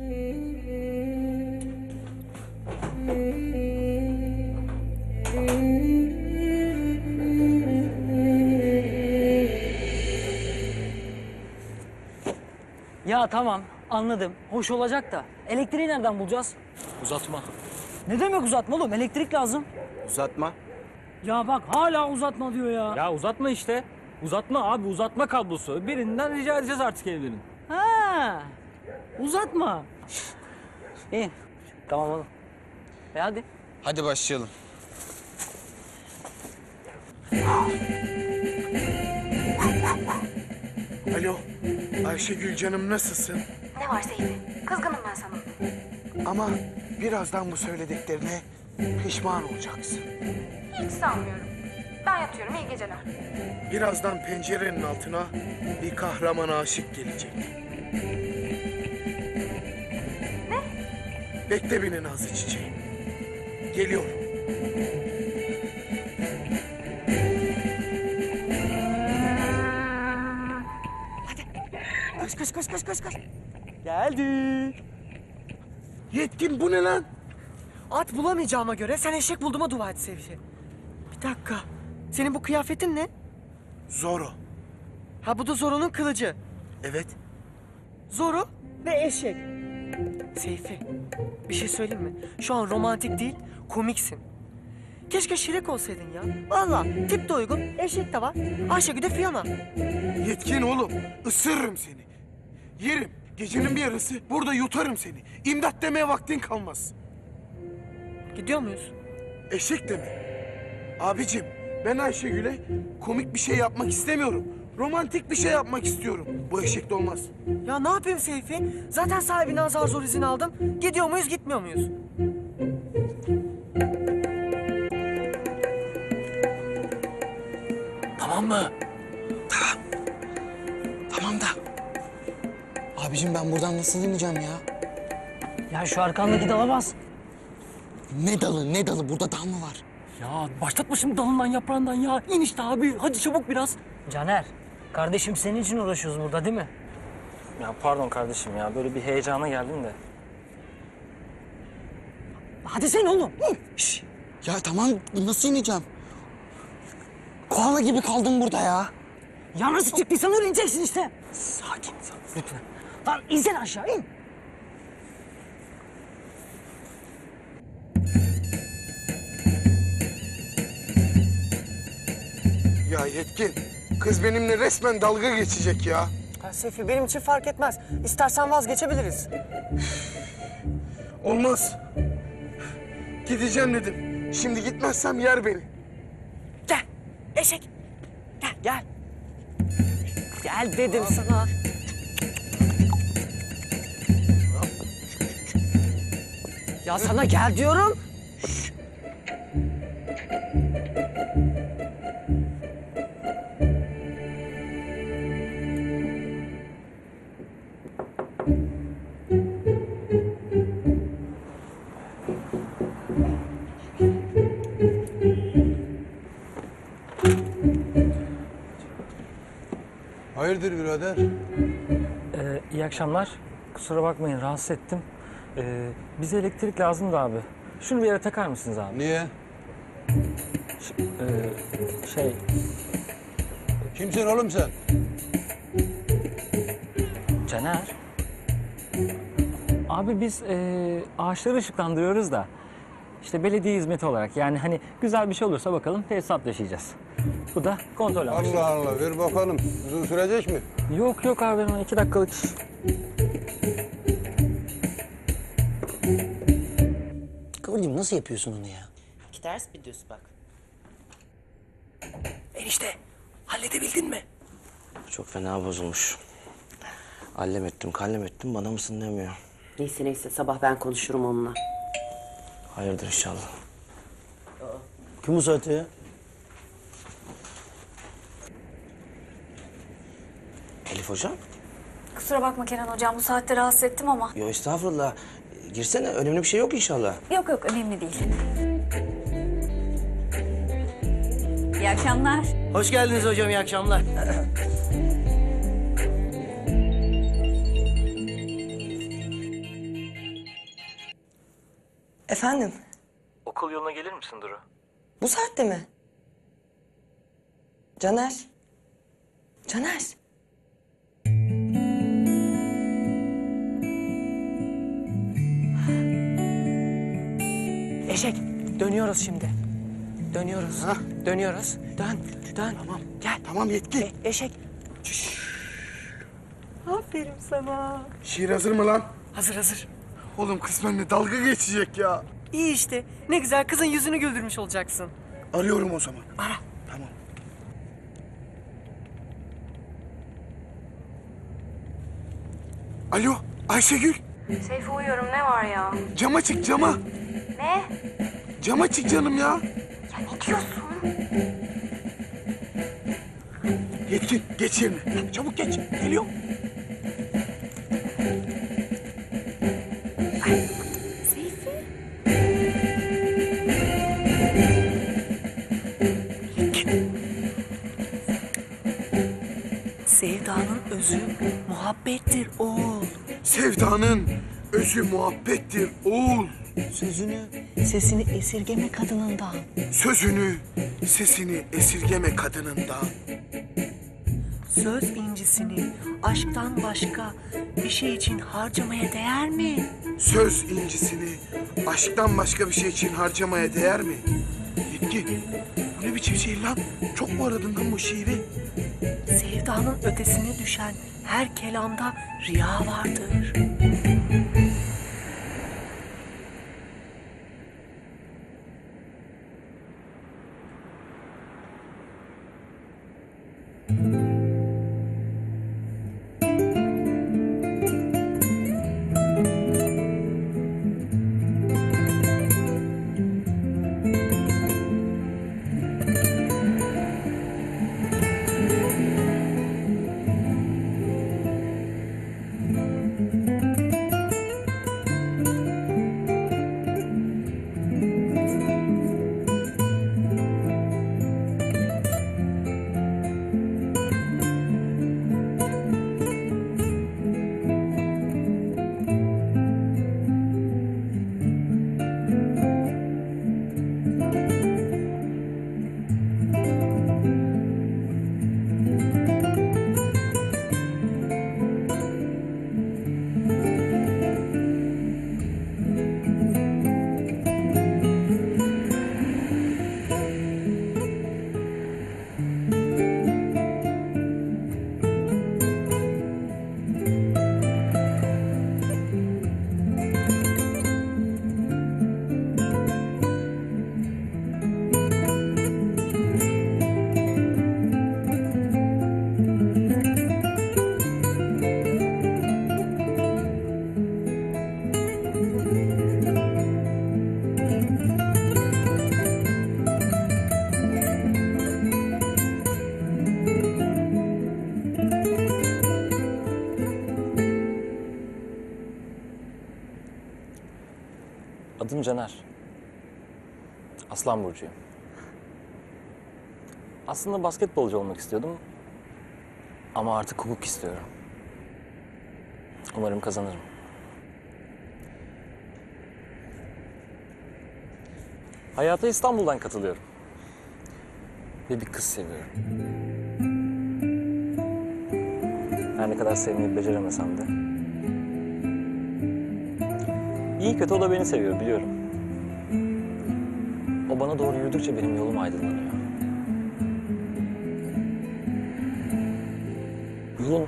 [SPEAKER 20] Ya tamam anladım. Hoş olacak da elektriği nereden bulacağız?
[SPEAKER 3] Uzatma.
[SPEAKER 20] Ne demek uzatma oğlum? Elektrik lazım.
[SPEAKER 5] Uzatma.
[SPEAKER 20] Ya bak hala uzatma diyor ya.
[SPEAKER 3] Ya uzatma işte. Uzatma abi, uzatma kablosu. Birinden rica edeceğiz artık evlerin.
[SPEAKER 20] Ha, uzatma. İyi. Tamam oğlum. Hadi.
[SPEAKER 16] Hadi başlayalım.
[SPEAKER 5] Alo, Ayşegül canım nasılsın?
[SPEAKER 18] Ne var Seyfi? Kızgınım ben sana.
[SPEAKER 5] Ama birazdan bu söylediklerine pişman olacaksın.
[SPEAKER 18] Hiç sanmıyorum. Ben yatıyorum. İyi geceler.
[SPEAKER 5] Birazdan pencerenin altına bir kahraman aşık gelecek.
[SPEAKER 18] Ne?
[SPEAKER 5] Bekle beni Nazlı çiçeğim. Geliyorum.
[SPEAKER 20] Koş. Geldi.
[SPEAKER 5] Yetkin bu ne lan?
[SPEAKER 20] At bulamayacağıma göre sen eşek bulduğuma dua et Seyfi. Bir dakika. Senin bu kıyafetin ne?
[SPEAKER 5] Zoro.
[SPEAKER 20] Ha bu da Zoro'nun kılıcı.
[SPEAKER 5] Evet.
[SPEAKER 20] Zoro ve eşek. Seyfi, bir şey söyleyeyim mi? Şu an romantik değil, komiksin. Keşke Şirek olsaydın ya. Vallahi tip de uygun, eşek de var. Ayşegül de Fiona.
[SPEAKER 5] Yetkin oğlum. Isırırım seni. Yerim. Gecenin bir yarısı burada yutarım seni. İmdat demeye vaktin kalmaz.
[SPEAKER 20] Gidiyor muyuz?
[SPEAKER 5] Eşek deme. Abicim ben Ayşegül'e komik bir şey yapmak istemiyorum. Romantik bir şey yapmak istiyorum. Bu eşek de olmaz.
[SPEAKER 20] Ya ne yapayım Seyfi? Zaten sahibinden zar zor izin aldım. Gidiyor muyuz, gitmiyor muyuz?
[SPEAKER 5] Tamam mı? Tamam da.
[SPEAKER 20] Abicim ben buradan nasıl ineceğim ya? Ya şu arkandaki dala bas.
[SPEAKER 5] Ne dalı ne dalı burada dal mı var?
[SPEAKER 20] Ya başlatma şimdi dalından yaprağından ya. İn işte abi. Hadi çabuk biraz. Caner, kardeşim senin için uğraşıyoruz burada değil mi?
[SPEAKER 3] Ya pardon kardeşim ya, böyle bir heyecana geldim de.
[SPEAKER 20] Hadi sen oğlum.
[SPEAKER 5] Şş. Ya tamam nasıl ineceğim? Koala gibi kaldım burada ya.
[SPEAKER 20] Ya nasıl çıktıysan öyle ineceksin işte.
[SPEAKER 5] Sakin.
[SPEAKER 20] Lütfen. Lan insene aşağı in.
[SPEAKER 5] Yetkin, kız benimle resmen dalga geçecek ya.
[SPEAKER 20] Ha, Seyfi benim için fark etmez. İstersen vazgeçebiliriz.
[SPEAKER 5] Olmaz. Gideceğim dedim. Şimdi gitmezsem yer beni.
[SPEAKER 20] Gel eşek. Gel gel. Gel dedim sana. Ya sana gel diyorum.
[SPEAKER 21] Hayırdır birader?
[SPEAKER 3] İyi akşamlar. Kusura bakmayın rahatsız ettim. Bize elektrik lazım da abi. Şunu bir yere takar mısınız abi?
[SPEAKER 21] Niye?
[SPEAKER 3] Şey...
[SPEAKER 21] Kimsin oğlum sen?
[SPEAKER 3] Caner. Abi biz ağaçları ışıklandırıyoruz da. İşte belediye hizmeti olarak yani hani güzel bir şey olursa bakalım tesisat yaşayacağız. Bu da kontrol amaçlı.
[SPEAKER 21] Allah Allah ver bakalım. Uzun sürecek mi?
[SPEAKER 3] Yok yok abi benim 2 dakikalık iş.
[SPEAKER 14] Kıvılcım nasıl yapıyorsun onu ya?
[SPEAKER 19] İki ters bir düz bak.
[SPEAKER 20] Enişte halledebildin mi?
[SPEAKER 14] Çok fena bozulmuş. Allem ettim, kallem ettim, bana mısın demiyor.
[SPEAKER 19] Neyse neyse sabah ben konuşurum onunla.
[SPEAKER 14] Hayırdır inşallah. Kim bu saatte ya? Elif hocam?
[SPEAKER 18] Kusura bakma Kenan hocam, bu saatte rahatsız ettim ama.
[SPEAKER 14] Yo estağfurullah. Girsene, önemli bir şey yok inşallah.
[SPEAKER 18] Yok yok, önemli değil. İyi akşamlar.
[SPEAKER 14] Hoş geldiniz hocam, iyi akşamlar.
[SPEAKER 1] Efendim?
[SPEAKER 3] Okul yoluna gelir misin Duru?
[SPEAKER 1] Bu saatte mi? Caner. Caner.
[SPEAKER 20] Eşek dönüyoruz şimdi. Dönüyoruz. Dönüyoruz. Dön. Tamam. Gel.
[SPEAKER 5] Tamam Yetkin.
[SPEAKER 20] Eşek. Aferin sana.
[SPEAKER 5] Şiir hazır mı lan?
[SPEAKER 20] Hazır hazır.
[SPEAKER 5] Oğlum kız benimle dalga geçecek ya.
[SPEAKER 20] İyi işte. Ne güzel kızın yüzünü güldürmüş olacaksın.
[SPEAKER 5] Arıyorum o zaman.
[SPEAKER 20] Ara.
[SPEAKER 5] Tamam. Alo Ayşegül.
[SPEAKER 18] Seyfi uyuyorum, ne var ya?
[SPEAKER 5] Cama çık cama.
[SPEAKER 18] Ne?
[SPEAKER 5] Cama çık canım ya.
[SPEAKER 18] Ya ne diyorsun?
[SPEAKER 5] Yetkin geç yerine. Çabuk geç. Geliyorum.
[SPEAKER 18] Seyfi.
[SPEAKER 20] Sevdanın özü muhabbettir oğul.
[SPEAKER 5] Sevdanın özü muhabbettir oğul.
[SPEAKER 20] Sözünü, sesini esirgeme kadınından.
[SPEAKER 5] Sözünü, sesini esirgeme kadınından.
[SPEAKER 20] Söz incisini aşktan başka bir şey için harcamaya değer mi?
[SPEAKER 5] Söz incisini aşktan başka bir şey için harcamaya değer mi? Yetkin, bu ne biçim şiir lan? Çok mu aradın lan bu şiiri?
[SPEAKER 20] Sevdanın ötesine düşen her kelamda riya vardır.
[SPEAKER 3] Caner. Aslan burcuyum. Aslında basketbolcu olmak istiyordum. Ama artık hukuk istiyorum. Umarım kazanırım. Hayata İstanbul'dan katılıyorum. Ve bir kız seviyorum. Her ne kadar sevmeyi beceremesem de. İyi kötü o da beni seviyor biliyorum. O bana doğru yürüdükçe benim yolum aydınlanıyor. Yolun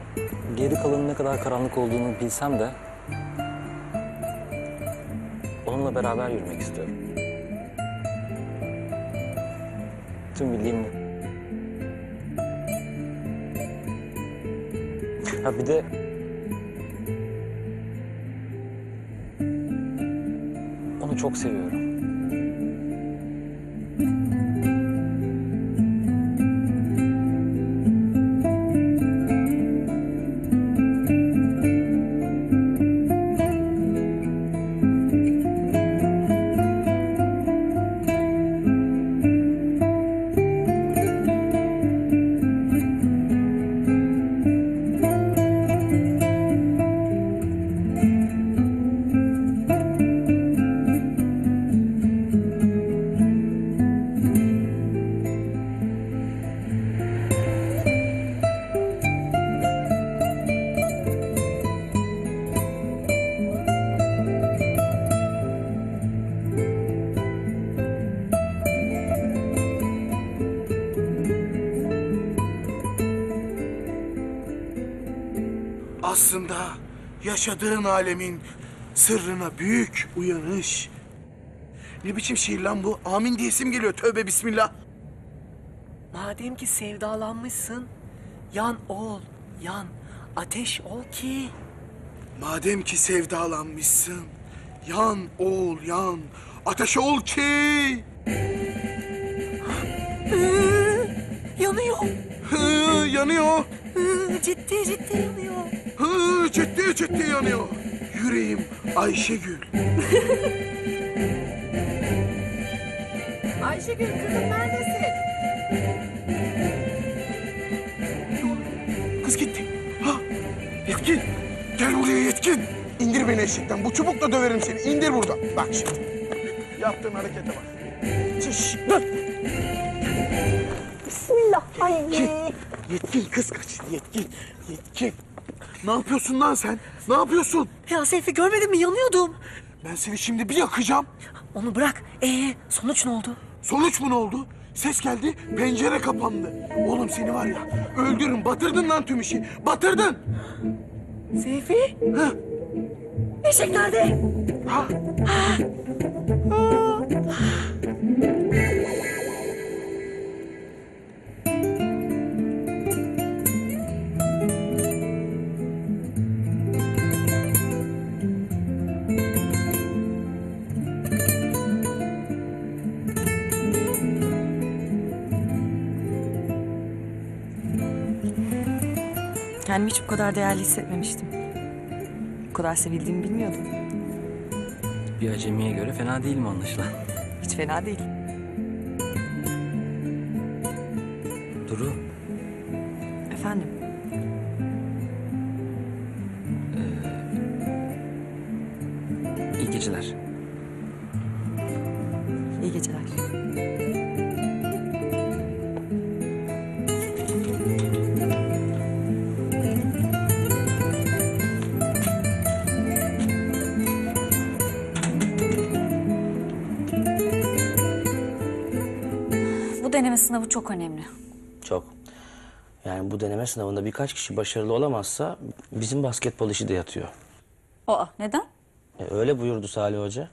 [SPEAKER 3] geri kalanın ne kadar karanlık olduğunu bilsem de onunla beraber yürümek istiyorum. Tüm bildiğim bu. Ha bir de onu çok seviyorum.
[SPEAKER 5] Aslında yaşadığın alemin sırrına büyük uyanış. Ne biçim şiir lan bu? Amin diyesim geliyor. Tövbe bismillah.
[SPEAKER 20] Madem ki sevdalanmışsın, yan ol, yan. Ateş ol ki.
[SPEAKER 5] Madem ki sevdalanmışsın, yan ol yan. Ateş ol ki.
[SPEAKER 20] Yanıyor.
[SPEAKER 5] Yanıyor.
[SPEAKER 20] Ciddi ciddi yanıyor.
[SPEAKER 5] Ciddi ciddi yanıyor. Yüreğim Ayşegül.
[SPEAKER 6] Ayşegül kızım neredesin?
[SPEAKER 5] Kız gitti. Ha, Yetkin. Gel buraya Yetkin. İndir beni eşekten. Bu çubukla döverim seni. İndir buradan. Bak şimdi. Yaptığın harekete bak. Şşş, dur.
[SPEAKER 6] Bismillah. Ay.
[SPEAKER 5] Yetkin kız kaçtı. Yetkin. Yetkin. Ne yapıyorsun lan sen? Ne yapıyorsun?
[SPEAKER 20] Ya Seyfi görmedin mi? Yanıyordum.
[SPEAKER 5] Ben seni şimdi bir yakacağım.
[SPEAKER 20] Onu bırak. Sonuç ne oldu?
[SPEAKER 5] Sonuç mu ne oldu? Ses geldi, pencere kapandı. Oğlum seni var ya, öldürürüm. Batırdın lan tüm işi. Batırdın.
[SPEAKER 20] Seyfi?
[SPEAKER 5] Ha?
[SPEAKER 20] Eşek nerede?
[SPEAKER 5] Ha?
[SPEAKER 4] Kendimi hiç bu kadar değerli hissetmemiştim. Bu kadar sevildiğimi bilmiyordum.
[SPEAKER 14] Bir acemiye göre fena değil mi anlaşılan?
[SPEAKER 4] Hiç fena değil.
[SPEAKER 14] Duru,
[SPEAKER 4] Efendim?
[SPEAKER 14] iyi geceler.
[SPEAKER 4] İyi geceler.
[SPEAKER 7] Bu deneme sınavı çok önemli.
[SPEAKER 8] Çok. Yani bu deneme sınavında birkaç kişi başarılı olamazsa bizim basketbol işi de yatıyor.
[SPEAKER 7] Aa, neden?
[SPEAKER 8] Öyle buyurdu Salih Hoca.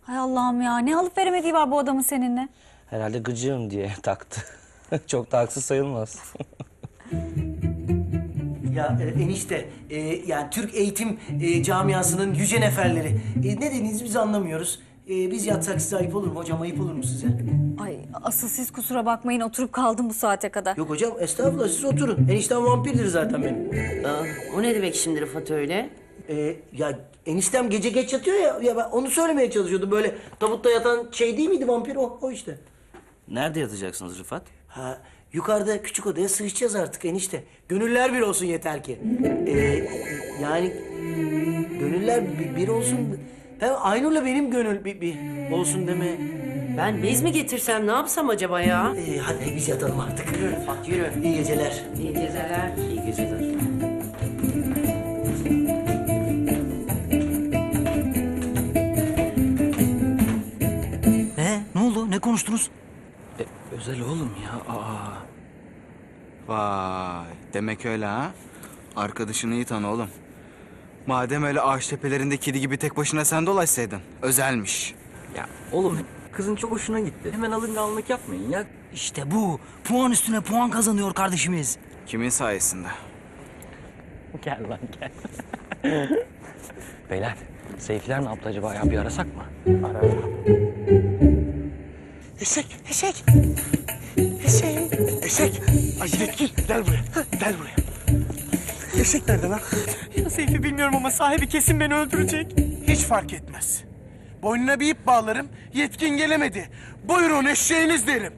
[SPEAKER 7] Hay Allah'ım ya, ne alıp veremediği var bu adamın seninle.
[SPEAKER 8] Herhalde gıcığım diye taktı. Çok da haksız sayılmaz.
[SPEAKER 14] Ya enişte, yani Türk eğitim camiasının yüce neferleri. Ne dediğinizi biz anlamıyoruz. Biz yatsak size ayıp olur mu hocam? Ayıp olur mu size?
[SPEAKER 7] Ay asıl siz kusura bakmayın, oturup kaldım bu saate kadar.
[SPEAKER 14] Yok hocam, estağfurullah siz oturun. Eniştem vampirdir zaten benim.
[SPEAKER 19] O ne demek şimdi Rıfat öyle?
[SPEAKER 14] Ya eniştem gece geç yatıyor ya. Ya ben onu söylemeye çalışıyordum. Böyle tabutta yatan şey değil miydi vampir o işte.
[SPEAKER 8] Nerede yatacaksınız Rıfat?
[SPEAKER 14] Ha, yukarıda küçük odaya sığışacağız artık enişte. Gönüller bir olsun yeter ki. Yani gönüller bir olsun. Hem Aynur'la benim gönül bir olsun deme.
[SPEAKER 19] Ben bez mi getirsem ne yapsam acaba ya?
[SPEAKER 14] Hadi biz yatalım artık.
[SPEAKER 19] Yürü Rıfat yürü.
[SPEAKER 14] İyi geceler.
[SPEAKER 19] İyi geceler.
[SPEAKER 8] İyi geceler.
[SPEAKER 14] Ne oldu? Ne konuştunuz?
[SPEAKER 15] Özel oğlum ya. Vay, demek öyle ha? Arkadaşını iyi tanı oğlum. Madem öyle ağaç tepelerinde kedi gibi tek başına sen dolaşsaydın. Özelmiş.
[SPEAKER 14] Ya oğlum kızın çok hoşuna gitti. Hemen alınganlık yapmayın ya. İşte bu. Puan üstüne puan kazanıyor kardeşimiz.
[SPEAKER 15] Kimin sayesinde?
[SPEAKER 14] Gel lan gel. Beyler, Seyfiler ne yaptı acaba ya? Bir arasak mı? Ara.
[SPEAKER 5] Eşek. Eşek. Ay Yetkin gel buraya. Gel buraya. Eşek nerede lan?
[SPEAKER 20] Ya Seyfi bilmiyorum ama sahibi kesin beni öldürecek.
[SPEAKER 5] Hiç fark etmez. Boynuna bir ip bağlarım. Yetkin gelemedi. Buyurun eşeğiniz derim.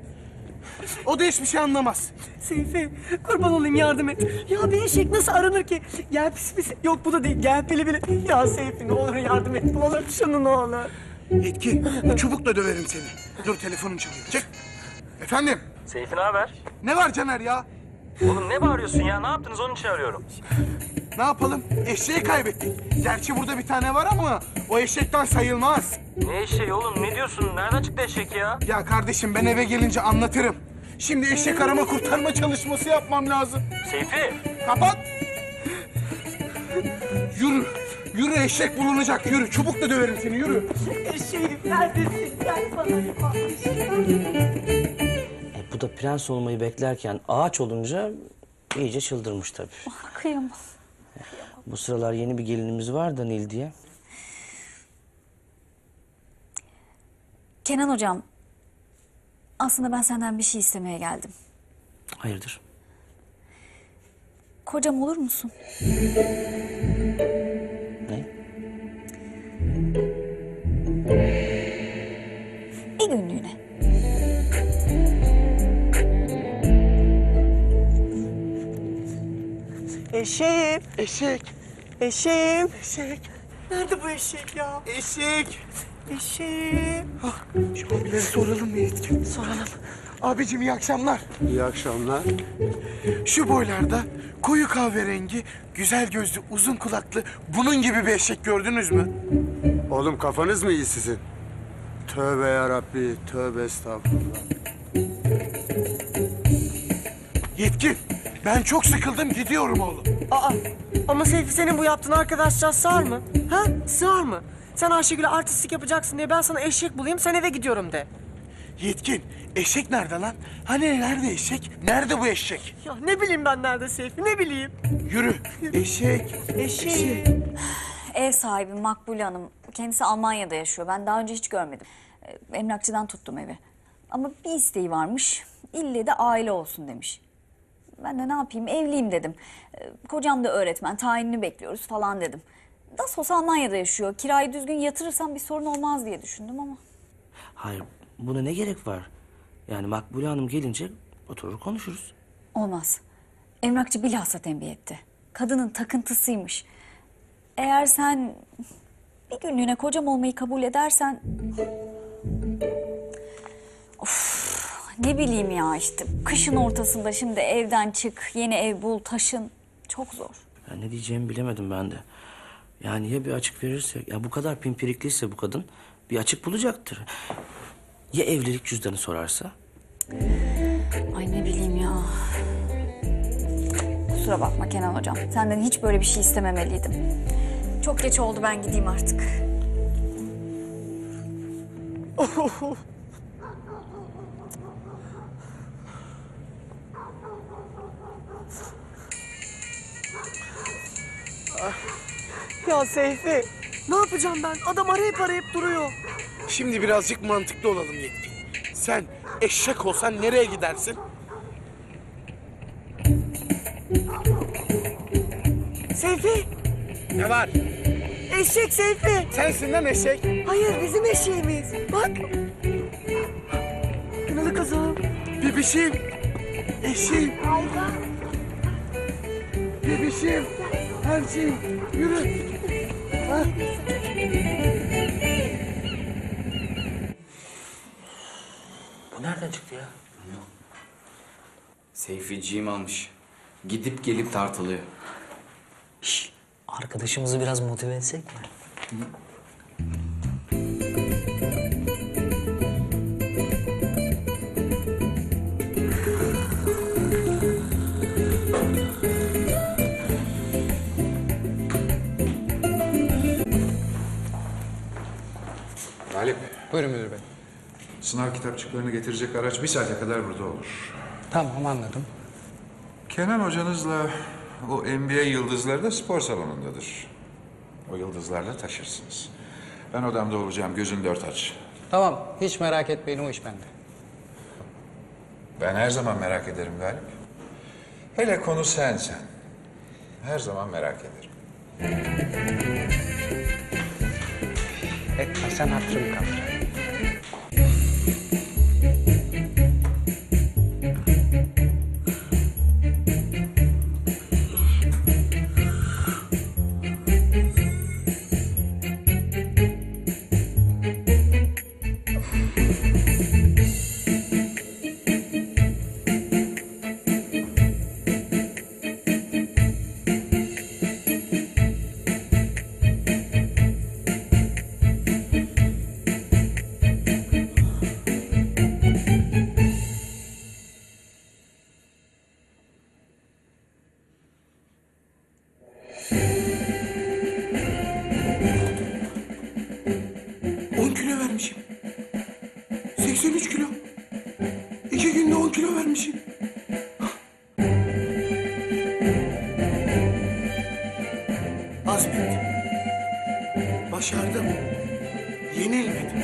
[SPEAKER 5] O da hiçbir şey anlamaz.
[SPEAKER 20] Seyfi kurban olayım yardım et. Ya bir eşek nasıl aranır ki? Gel pis. Yok bu da değil. Gel bili. Ya Seyfi ne olur yardım et. Ne olur şunu ne olur.
[SPEAKER 5] Yetkin çubukla döverim seni. Dur telefonun çalıyor. Çek. Efendim?
[SPEAKER 3] Seyfi ne haber?
[SPEAKER 5] Ne var Caner ya?
[SPEAKER 3] Oğlum ne bağırıyorsun ya? Ne yaptınız? Onun için arıyorum.
[SPEAKER 5] Ne yapalım? Eşeği kaybettik. Gerçi burada bir tane var ama o eşekten sayılmaz.
[SPEAKER 3] Ne eşeği oğlum? Ne diyorsun? Nereden çıktı eşek ya?
[SPEAKER 5] Ya kardeşim ben eve gelince anlatırım. Şimdi eşek arama kurtarma çalışması yapmam lazım.
[SPEAKER 3] Seyfi!
[SPEAKER 5] Kapat! Yürü eşek bulunacak yürü. Çubukla döverim seni yürü.
[SPEAKER 20] Eşeğim neredesin? Gel bana.
[SPEAKER 8] Bu da prens olmayı beklerken ağaç olunca iyice çıldırmış tabii.
[SPEAKER 7] Kıyamam.
[SPEAKER 8] Bu sıralar yeni bir gelinimiz var da Nil diye.
[SPEAKER 7] Kenan hocam, aslında ben senden bir şey istemeye geldim.
[SPEAKER 8] Hayırdır?
[SPEAKER 7] Kocam olur musun?
[SPEAKER 8] Ne?
[SPEAKER 7] Bir günlüğüne.
[SPEAKER 20] Eşeğim.
[SPEAKER 5] Eşek.
[SPEAKER 20] Eşeğim. Nerede bu eşek ya?
[SPEAKER 5] Eşek.
[SPEAKER 20] Eşeğim.
[SPEAKER 5] Şu abileri soralım mı Yetkin?
[SPEAKER 20] Soralım.
[SPEAKER 5] Abicim iyi akşamlar.
[SPEAKER 21] İyi akşamlar.
[SPEAKER 5] Şu boylarda koyu kahverengi, güzel gözlü, uzun kulaklı bunun gibi bir eşek gördünüz mü?
[SPEAKER 21] Oğlum kafanız mı iyi sizin? Tövbe yarabbi, tövbe estağfurullah.
[SPEAKER 5] Yetkin, ben çok sıkıldım gidiyorum oğlum.
[SPEAKER 20] Ama Seyfi senin bu yaptığın arkadaşlar sığar mı? Ha? Sığar mı? Sen Ayşegül'e artistlik yapacaksın diye ben sana eşek bulayım sen eve gidiyorum de.
[SPEAKER 5] Yetkin, eşek nerede lan? Hani nerede eşek? Nerede bu eşek?
[SPEAKER 20] Ya ne bileyim ben nerede Seyfi ne bileyim.
[SPEAKER 5] Yürü, eşek.
[SPEAKER 20] Eşek.
[SPEAKER 7] Ev sahibi Makbule Hanım. Kendisi Almanya'da yaşıyor. Ben daha önce hiç görmedim. Emlakçıdan tuttum evi. Ama bir isteği varmış. İlle de aile olsun demiş. Ben de ne yapayım evliyim dedim. Kocam da öğretmen tayinini bekliyoruz falan dedim. Nasıl olsa Almanya'da yaşıyor. Kirayı düzgün yatırırsam bir sorun olmaz diye düşündüm ama.
[SPEAKER 8] Hayır, buna ne gerek var? Yani Makbule Hanım gelince oturur konuşuruz.
[SPEAKER 7] Olmaz. Emlakçı bilhassa tembih etti. Kadının takıntısıymış. Eğer sen bir günlüğüne kocam olmayı kabul edersen... Of, ne bileyim ya işte. Kışın ortasında şimdi evden çık, yeni ev bul, taşın. Çok zor.
[SPEAKER 8] Ya ne diyeceğimi bilemedim ben de. Yani ya bir açık verirse, ya bu kadar pimpirikliyse bu kadın bir açık bulacaktır. Ya evlilik cüzdanı sorarsa?
[SPEAKER 7] Ay ne bileyim ya. Kusura bakma Kenan hocam. Senden hiç böyle bir şey istememeliydim. Çok geç oldu ben gideyim artık.
[SPEAKER 20] Ya Seyfi ne yapacağım ben? Adam arayıp duruyor.
[SPEAKER 5] Şimdi birazcık mantıklı olalım Yetkin. Sen eşek olsan nereye gidersin?
[SPEAKER 20] Seyfi
[SPEAKER 5] Ne var?
[SPEAKER 20] Eşek Seyfi.
[SPEAKER 5] Sensin değil mi eşek?
[SPEAKER 20] Hayır bizim eşeğimiz. Bak. Kınalı kazağım.
[SPEAKER 5] Bebişim. Eşeğim. Bebişim. Her şeyim. Yürü. Ha?
[SPEAKER 14] Bu nereden çıktı ya?
[SPEAKER 15] Seyficiğim almış. Gidip gelip tartılıyor.
[SPEAKER 14] Arkadaşımızı biraz motive etsek mi?
[SPEAKER 12] Galip.
[SPEAKER 13] Buyurun müdür bey.
[SPEAKER 12] Sınav kitapçıklarını getirecek araç bir saate kadar burada olur.
[SPEAKER 13] Tamam anladım.
[SPEAKER 12] Kenan hocanızla o NBA yıldızları da spor salonundadır. O yıldızlarla taşırsınız. Ben odamda olacağım. Gözün dört aç.
[SPEAKER 13] Tamam hiç merak etmeyin o iş bende.
[SPEAKER 12] Ben her zaman merak ederim Galip. Hele konu sensen. Her zaman merak ederim.
[SPEAKER 13] Etmesen hatırım kalır.
[SPEAKER 5] Vermişim. 83 kilo. 2 günde 10 kilo vermişim. Azmettim. Başardım. Yenilmedim.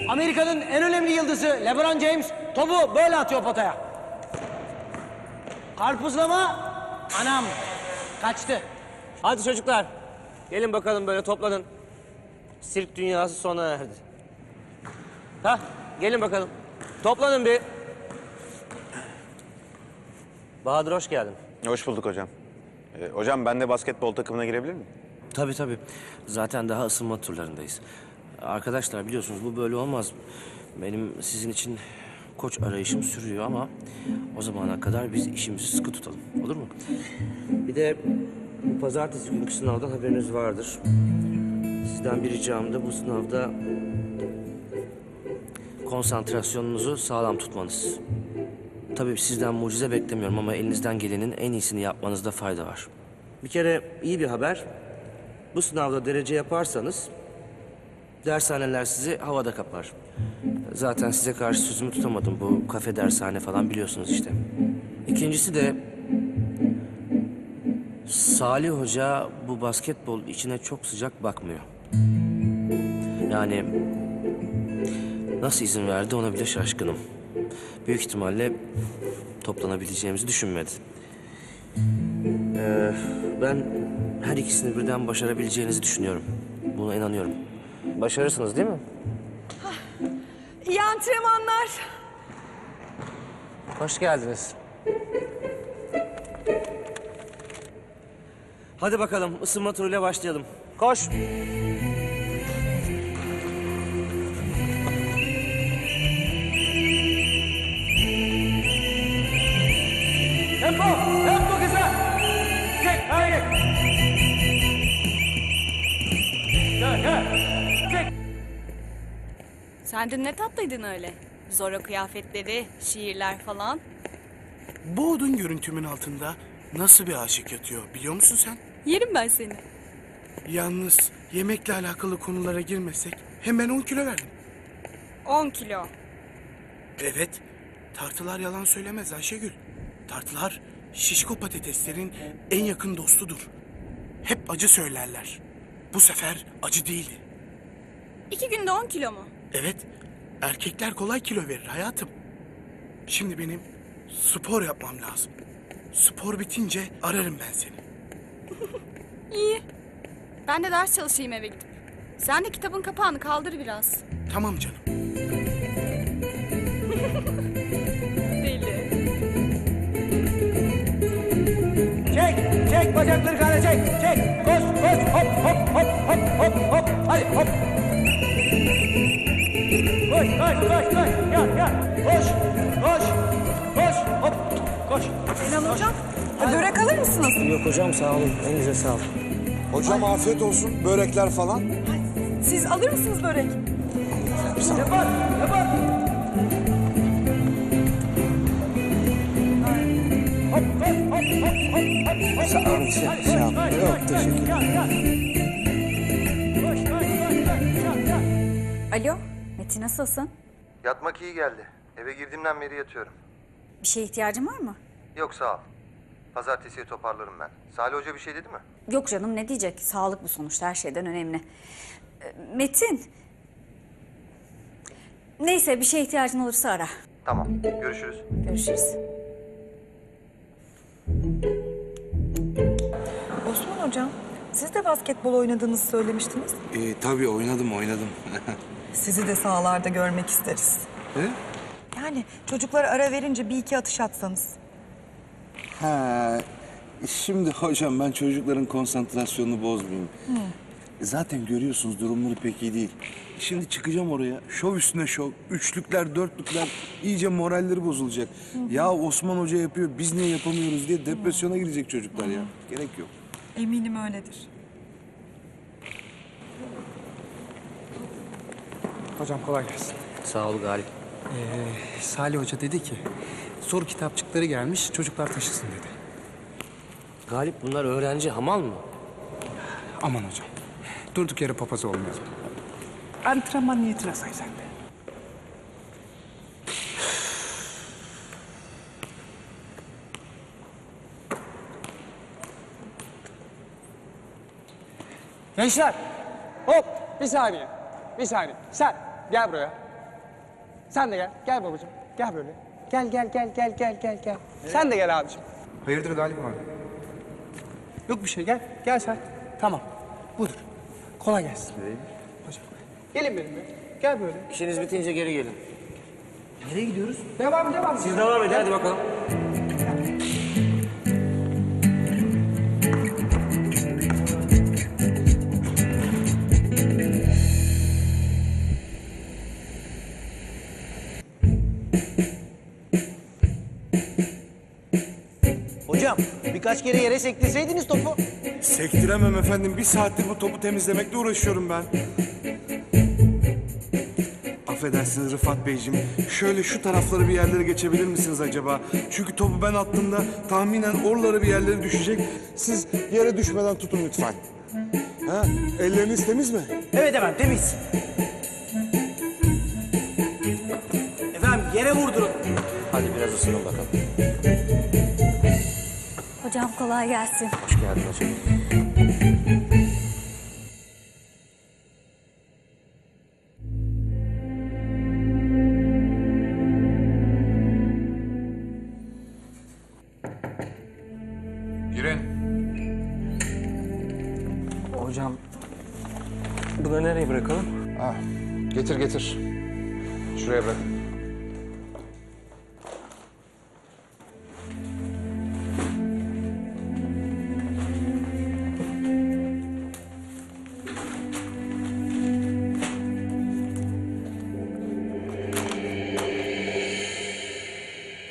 [SPEAKER 20] Amerika'nın en önemli yıldızı LeBron James topu böyle atıyor potaya. Karpuzlama anam kaçtı. Hadi çocuklar gelin bakalım böyle toplanın. Sirk dünyası sona erdi. Ha gelin bakalım. Toplanın bir. Bahadır hoş geldin.
[SPEAKER 9] Hoş bulduk hocam. Hocam ben de basketbol takımına girebilir miyim?
[SPEAKER 8] Tabii. Zaten daha ısınma turlarındayız. Arkadaşlar biliyorsunuz bu böyle olmaz. Benim sizin için koç arayışım sürüyor ama o zamana kadar biz işimizi sıkı tutalım. Olur mu? Bir de bu pazartesi günkü sınavdan haberiniz vardır. Sizden bir ricam da bu sınavda konsantrasyonunuzu sağlam tutmanız. Tabii sizden mucize beklemiyorum ama elinizden gelenin en iyisini yapmanızda fayda var. Bir kere iyi bir haber. Bu sınavda derece yaparsanız dershaneler sizi havada kapar. Zaten size karşı sözümü tutamadım. Bu kafe dershane falan biliyorsunuz işte. İkincisi de Salih Hoca bu basketbol içine çok sıcak bakmıyor. Yani nasıl izin verdi ona bile şaşkınım. Büyük ihtimalle toplanabileceğimizi düşünmedi. Ben her ikisini birden başarabileceğinizi düşünüyorum. Buna inanıyorum. Başarırsınız değil mi?
[SPEAKER 10] İyi antrenmanlar.
[SPEAKER 20] Hoş geldiniz. Hadi bakalım ısınma turuyla başlayalım. Koş. Tempo kısa. Çek, haydi. Çek.
[SPEAKER 10] Sen dün ne tatlıydın öyle. Zora kıyafetleri, şiirler falan.
[SPEAKER 5] Bu odun görüntümün altında nasıl bir aşık yatıyor biliyor musun sen?
[SPEAKER 10] Yerim ben seni.
[SPEAKER 5] Yalnız yemekle alakalı konulara girmesek hemen 10 kilo verdim.
[SPEAKER 10] 10 kilo.
[SPEAKER 5] Evet, tartılar yalan söylemez Ayşegül. Tartılar şişko patateslerin en yakın dostudur. Hep acı söylerler. Bu sefer acı değildi.
[SPEAKER 10] 2 günde 10 kilo mu?
[SPEAKER 5] Evet, erkekler kolay kilo verir hayatım. Şimdi benim spor yapmam lazım. Spor bitince ararım ben seni.
[SPEAKER 10] İyi. Ben de ders çalışayım eve gidip. Sen de kitabın kapağını kaldır biraz.
[SPEAKER 5] Tamam canım.
[SPEAKER 10] Deli.
[SPEAKER 14] Çek bacakları kana çek. Koş hop hop. Hadi hop. Koş. Koş hop. Koş.
[SPEAKER 4] Kenan hocam, börek alır mısınız?
[SPEAKER 14] Yok hocam sağ olun. Elinize sağlık.
[SPEAKER 12] Hocam afiyet olsun. Börekler falan.
[SPEAKER 4] Siz alır mısınız börek?
[SPEAKER 14] Yapar.
[SPEAKER 13] Sağ olun. Yok teşekkür
[SPEAKER 7] Alo, Metin nasılsın?
[SPEAKER 11] Yatmak iyi geldi. Eve girdiğimden beri yatıyorum.
[SPEAKER 7] Bir şeye ihtiyacın var mı?
[SPEAKER 11] Yok sağ ol. Pazartesiye toparlarım ben. Salih Hoca bir şey dedi mi?
[SPEAKER 7] Yok canım ne diyecek? Sağlık bu sonuçta her şeyden önemli. Metin. Neyse bir şeye ihtiyacın olursa ara.
[SPEAKER 11] Tamam. Görüşürüz.
[SPEAKER 7] Görüşürüz.
[SPEAKER 4] Osman hocam, siz de basketbol oynadığınızı söylemiştiniz.
[SPEAKER 16] Tabii oynadım.
[SPEAKER 4] Sizi de sahalarda görmek isteriz.
[SPEAKER 16] He?
[SPEAKER 4] Yani çocuklar ara verince bir iki atış atsanız.
[SPEAKER 17] Ha, şimdi hocam ben çocukların konsantrasyonunu bozmayayım.
[SPEAKER 4] Hı.
[SPEAKER 17] Zaten görüyorsunuz durumları pek iyi değil. Şimdi çıkacağım oraya. Şov üstüne şov. Üçlükler, dörtlükler. İyice moralleri bozulacak. Ya Osman Hoca yapıyor, biz niye yapamıyoruz diye depresyona girecek çocuklar ya. Gerek yok.
[SPEAKER 4] Eminim öyledir.
[SPEAKER 13] Hocam kolay gelsin.
[SPEAKER 8] Sağ ol Galip.
[SPEAKER 13] Salih Hoca dedi ki soru kitapçıkları gelmiş çocuklar taşısın dedi.
[SPEAKER 8] Galip bunlar öğrenci hamal mı?
[SPEAKER 13] Aman hocam. Durduk yere papaz olmayalım. Antrenman niyetine say sen de. Gençler, hop bir saniye. Sen gel buraya. Sen de gel. Gel babacığım. Gel böyle. Gel. Sen de gel abiciğim. Hayırdır Galip abi? Yok bir şey gel. Gel sen. Tamam. Budur. Kolay gelsin. Hocam. Gelin benimle. Gel böyle.
[SPEAKER 8] İşiniz bitince geri gelin.
[SPEAKER 14] Nereye gidiyoruz?
[SPEAKER 13] Devam.
[SPEAKER 8] Siz devam edin hadi bakalım.
[SPEAKER 14] Hocam birkaç kere yere sektirseydiniz topu.
[SPEAKER 17] Sektiremem efendim. Bir saattir bu topu temizlemekle uğraşıyorum ben. Affedersiniz Rıfat Beyciğim. Şöyle şu tarafları bir yerlere geçebilir misiniz acaba? Çünkü topu ben attığımda tahminen oralara bir yerlere düşecek.
[SPEAKER 16] Siz yere düşmeden tutun lütfen. Ha? Elleriniz temiz mi?
[SPEAKER 14] Evet efendim temiz. Efendim yere vurdurun.
[SPEAKER 8] Hadi biraz ısının bakalım.
[SPEAKER 7] Hocam kolay gelsin.
[SPEAKER 8] Hoş geldin hocam.
[SPEAKER 12] Girin.
[SPEAKER 13] Hocam bunu nereye bırakalım?
[SPEAKER 12] Getir. Şuraya bırakın.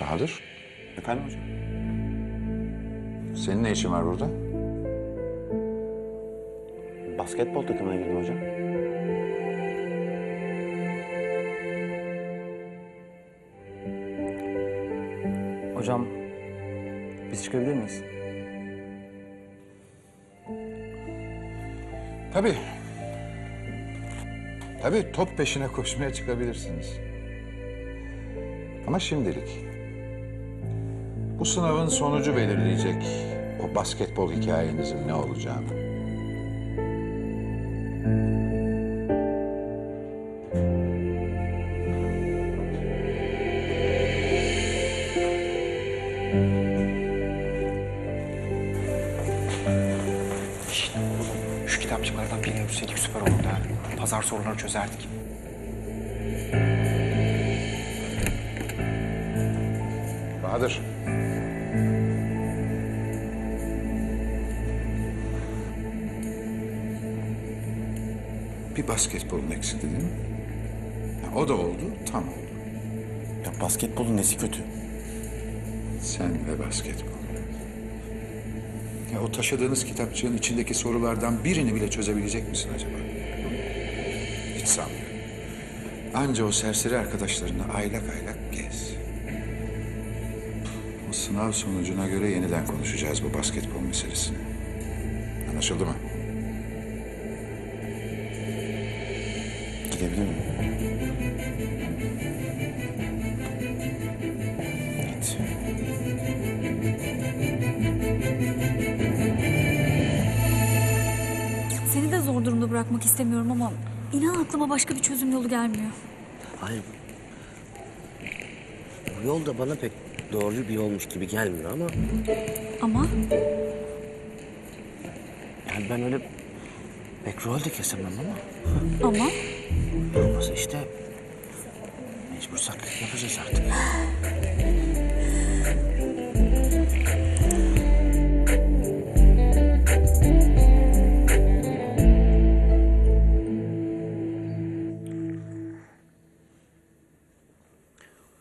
[SPEAKER 12] Bahadır,
[SPEAKER 9] Efendim hocam?
[SPEAKER 12] senin ne işin var burada?
[SPEAKER 9] Basketbol takımına girdim hocam.
[SPEAKER 13] Hocam biz çıkabilir miyiz?
[SPEAKER 12] Tabii. Tabii top peşine koşmaya çıkabilirsiniz. Ama şimdilik. Bu sınavın sonucu belirleyecek o basketbol hikayenizin ne olacağını.
[SPEAKER 2] kitapçıklardan birini yürüseydik süper olurdu ha. Pazar soruları çözerdik.
[SPEAKER 12] Bahadır. Bir basketbolun eksikti değil mi? Ya, o da oldu, tam oldu.
[SPEAKER 9] Ya basketbolun nesi kötü?
[SPEAKER 12] Sen ve basketbol. Ya o taşıdığınız kitapçığın içindeki sorulardan birini bile çözebilecek misin acaba? Hiç sanmıyorum. Anca o serseri arkadaşlarına aylak aylak gez. O sınav sonucuna göre yeniden konuşacağız bu basketbol meselesini. Anlaşıldı mı?
[SPEAKER 9] Gidebilir miyim? Git.
[SPEAKER 7] Seni de zor durumda bırakmak istemiyorum ama inan aklıma başka bir çözüm yolu gelmiyor.
[SPEAKER 14] Hayır. Bu yol da bana pek doğru bir yolmuş gibi gelmiyor ama...
[SPEAKER 7] Ama
[SPEAKER 14] Yani ben öyle pek rol de kesemem ama...
[SPEAKER 7] ama
[SPEAKER 14] Olmaz işte. Mecbursak yapacağız artık.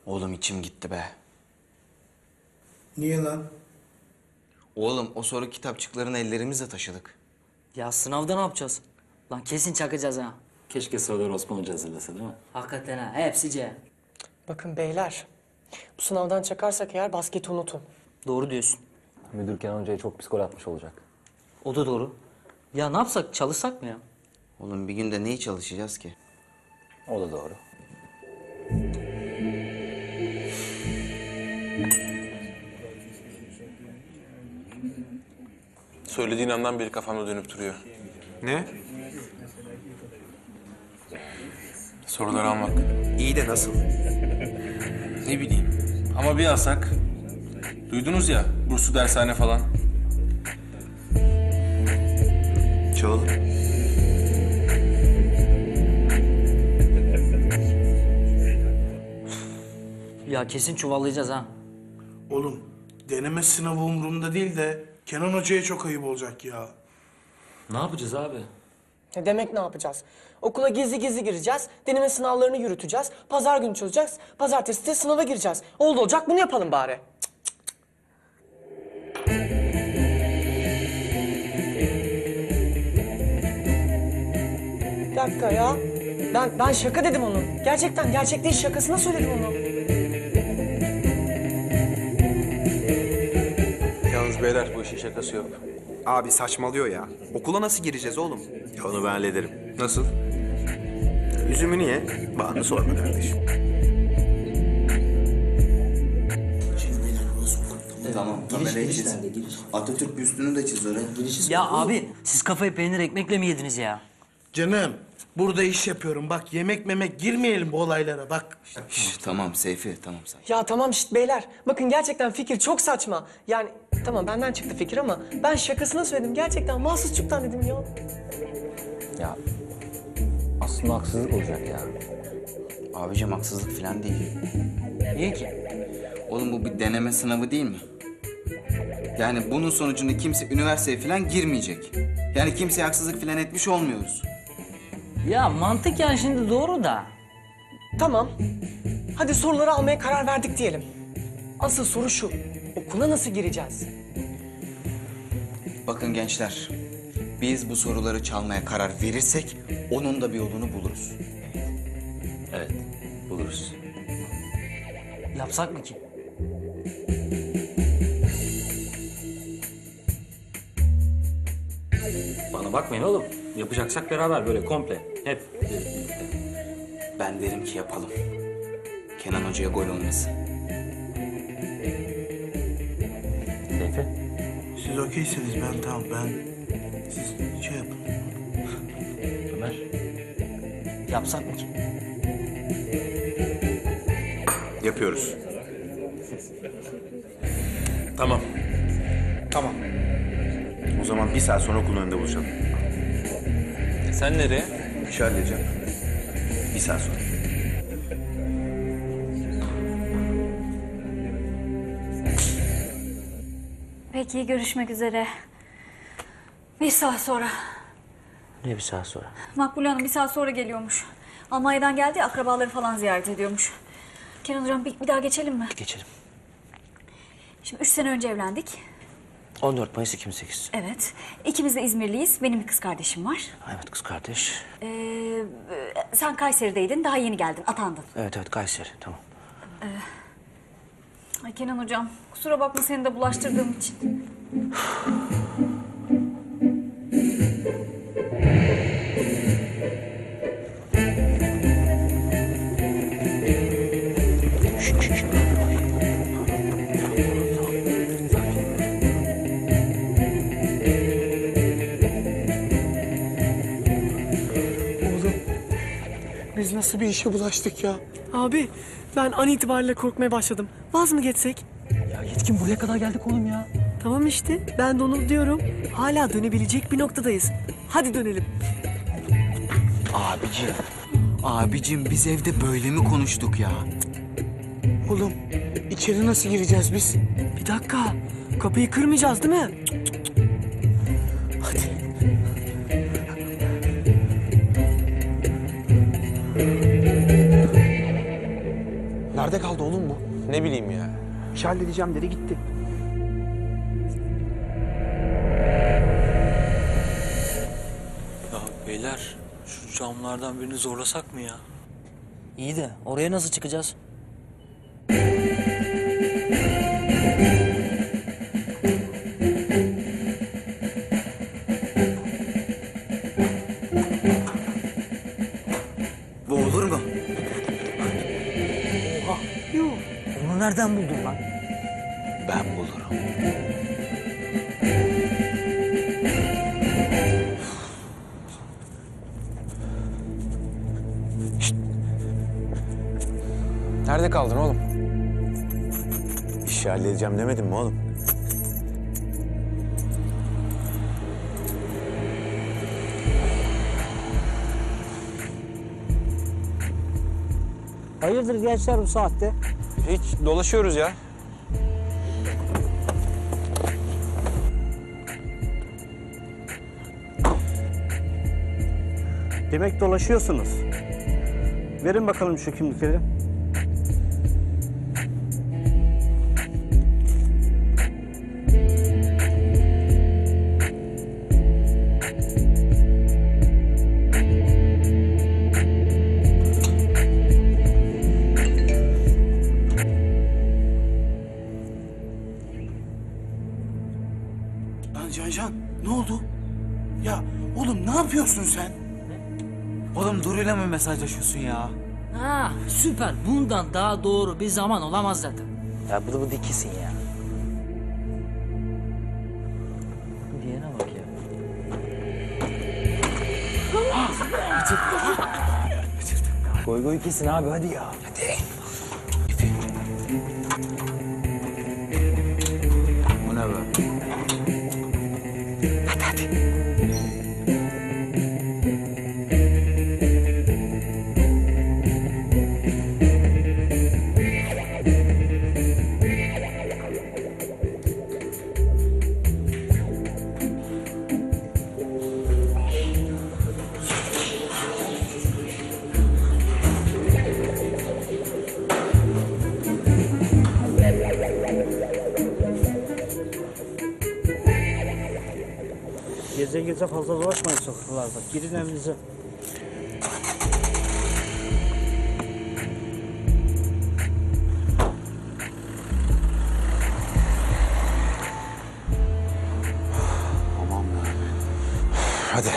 [SPEAKER 15] Oğlum içim gitti be.
[SPEAKER 5] Niye lan?
[SPEAKER 15] Oğlum o soru kitapçıklarını ellerimizle taşıdık.
[SPEAKER 22] Ya sınavda ne yapacağız? Lan kesin çakacağız ha.
[SPEAKER 3] Keşke soruları Osman Hoca hazırlasa değil mi?
[SPEAKER 22] Hakikaten ha, hepsi C.
[SPEAKER 20] Bakın beyler, bu sınavdan çakarsak eğer basketi unutun.
[SPEAKER 22] Doğru diyorsun.
[SPEAKER 3] Müdür Kenan Hoca'ya çok pis gol atmış olacak.
[SPEAKER 22] O da doğru. Ya ne yapsak, çalışsak mı ya?
[SPEAKER 15] Oğlum bir günde neyi çalışacağız ki?
[SPEAKER 3] O da doğru.
[SPEAKER 23] Söylediğin andan beri kafamda dönüp duruyor.
[SPEAKER 16] Ne?
[SPEAKER 23] Soruları almak.
[SPEAKER 16] İyi de nasıl?
[SPEAKER 23] Ne bileyim. Ama bir alsak. Duydunuz ya, burslu dershane falan.
[SPEAKER 16] Çalalım.
[SPEAKER 22] Ya kesin çuvallayacağız ha.
[SPEAKER 5] Oğlum deneme sınavı umurumda değil de Kenan Hoca'ya çok ayıp olacak ya.
[SPEAKER 3] Ne yapacağız abi?
[SPEAKER 20] Ne demek ne yapacağız? Okula gizli gizli gireceğiz, deneme sınavlarını yürüteceğiz, pazar günü çözeceğiz, pazartesi de sınava gireceğiz. Oldu olacak bunu yapalım bari. Bir dakika ya. Ben şaka dedim onu. Gerçekten gerçek değil şakasına söyledim onu.
[SPEAKER 23] Yalnız beyler bu işin şakası yok.
[SPEAKER 16] Abi saçmalıyor ya. Okula nasıl gireceğiz oğlum?
[SPEAKER 9] Ya onu ben hallederim.
[SPEAKER 23] Nasıl?
[SPEAKER 9] Üzümünü ye, bağını sorma kardeşim.
[SPEAKER 15] Tamam, kamerayı çiz. Atatürk büstünü de çiz oraya.
[SPEAKER 22] Ya abi, siz kafayı peynir ekmekle mi yediniz ya?
[SPEAKER 5] Canım burada iş yapıyorum bak yemek memek girmeyelim bu olaylara bak.
[SPEAKER 15] Tamam Seyfi, tamam sen.
[SPEAKER 20] Ya tamam şişt beyler. Bakın gerçekten fikir çok saçma. Yani tamam benden çıktı fikir ama ben şakasına söyledim. Gerçekten mahsusçuktan dedim ya.
[SPEAKER 3] Ya aslında haksızlık olacak ya.
[SPEAKER 15] Abicim haksızlık falan değil.
[SPEAKER 22] Niye ki?
[SPEAKER 15] Oğlum bu bir deneme sınavı değil mi? Yani bunun sonucunda kimse üniversiteye falan girmeyecek. Yani kimseye haksızlık falan etmiş olmuyoruz.
[SPEAKER 22] Ya mantıken şimdi doğru da.
[SPEAKER 20] Tamam. Hadi soruları almaya karar verdik diyelim. Asıl soru şu. Okula nasıl gireceğiz?
[SPEAKER 15] Bakın gençler, biz bu soruları çalmaya karar verirsek onun da bir yolunu buluruz.
[SPEAKER 3] Evet, buluruz.
[SPEAKER 22] Yapsak mı ki?
[SPEAKER 3] Bana bakmayın oğlum. Yapacaksak beraber böyle komple. Hep.
[SPEAKER 15] Ben derim ki yapalım. Kenan Hoca'ya gol olmasın.
[SPEAKER 3] Seyfi.
[SPEAKER 5] Siz okeyseniz ben tamam siz şey yapın.
[SPEAKER 3] Ömer.
[SPEAKER 22] Yapsak mı ki?
[SPEAKER 9] Yapıyoruz.
[SPEAKER 23] Tamam.
[SPEAKER 9] Tamam. O zaman 1 saat sonra okulun önünde buluşalım.
[SPEAKER 23] Sen nereye?
[SPEAKER 11] İş halledeceğim. Bir saat sonra.
[SPEAKER 7] Peki görüşmek üzere. Bir saat sonra.
[SPEAKER 14] Ne bir saat sonra?
[SPEAKER 7] Makbule Hanım bir saat sonra geliyormuş. Almanya'dan geldi ya, akrabaları falan ziyaret ediyormuş. Kenan Hocam bir daha geçelim mi?
[SPEAKER 14] Geçelim.
[SPEAKER 7] Şimdi 3 sene önce evlendik.
[SPEAKER 14] 14 Mayıs 2008.
[SPEAKER 7] Evet. İkimiz de İzmirliyiz. Benim bir kız kardeşim var.
[SPEAKER 14] Evet, kız kardeş.
[SPEAKER 7] Sen Kayseri'deydin. Daha yeni geldin. Atandın.
[SPEAKER 14] Evet, Kayseri. Tamam.
[SPEAKER 7] Ay Kenan Hocam, kusura bakma seni de bulaştırdığım için.
[SPEAKER 13] Biz nasıl bir işe bulaştık ya? Abi ben an itibariyle korkmaya başladım. Vaz mı geçsek?
[SPEAKER 20] Ya Yetkin buraya kadar geldik oğlum ya.
[SPEAKER 13] Tamam işte ben de onu diyorum. Hala dönebilecek bir noktadayız. Hadi dönelim.
[SPEAKER 15] Abicim biz evde böyle mi konuştuk ya?
[SPEAKER 13] Oğlum içeri nasıl gireceğiz biz? Bir dakika. Kapıyı kırmayacağız değil mi?
[SPEAKER 2] Nerede kaldı oğlum bu?
[SPEAKER 23] Ne bileyim ya.
[SPEAKER 2] İş halledeceğim dedi gitti.
[SPEAKER 3] Ya beyler, şu camlardan birini zorlasak mı ya?
[SPEAKER 22] İyi de oraya nasıl çıkacağız?
[SPEAKER 15] Bu olur mu?
[SPEAKER 22] Yok. Onu nereden buldun lan?
[SPEAKER 15] Ben bulurum.
[SPEAKER 23] Nerede kaldın oğlum?
[SPEAKER 9] İşi halledeceğim demedim mi oğlum?
[SPEAKER 22] Hayırdır gençler bu saatte?
[SPEAKER 23] Hiç dolaşıyoruz ya.
[SPEAKER 1] Demek dolaşıyorsunuz. Verin bakalım şu kimlikleri.
[SPEAKER 5] Lan Can ne oldu? Ya oğlum ne yapıyorsun sen?
[SPEAKER 15] Oğlum Duru'yla mı mesajlaşıyorsun ya?
[SPEAKER 22] Ha süper. Bundan daha doğru bir zaman olamaz zaten.
[SPEAKER 14] Ya bu dikisin ya.
[SPEAKER 22] Diyene bak ya.
[SPEAKER 14] Goy goy kesin abi hadi ya. Hadi.
[SPEAKER 15] Bu ne be?
[SPEAKER 14] Hadi.
[SPEAKER 1] Gece fazla dolaşmayın sokaklarda. Girin evinize.
[SPEAKER 9] Aman be. Hadi.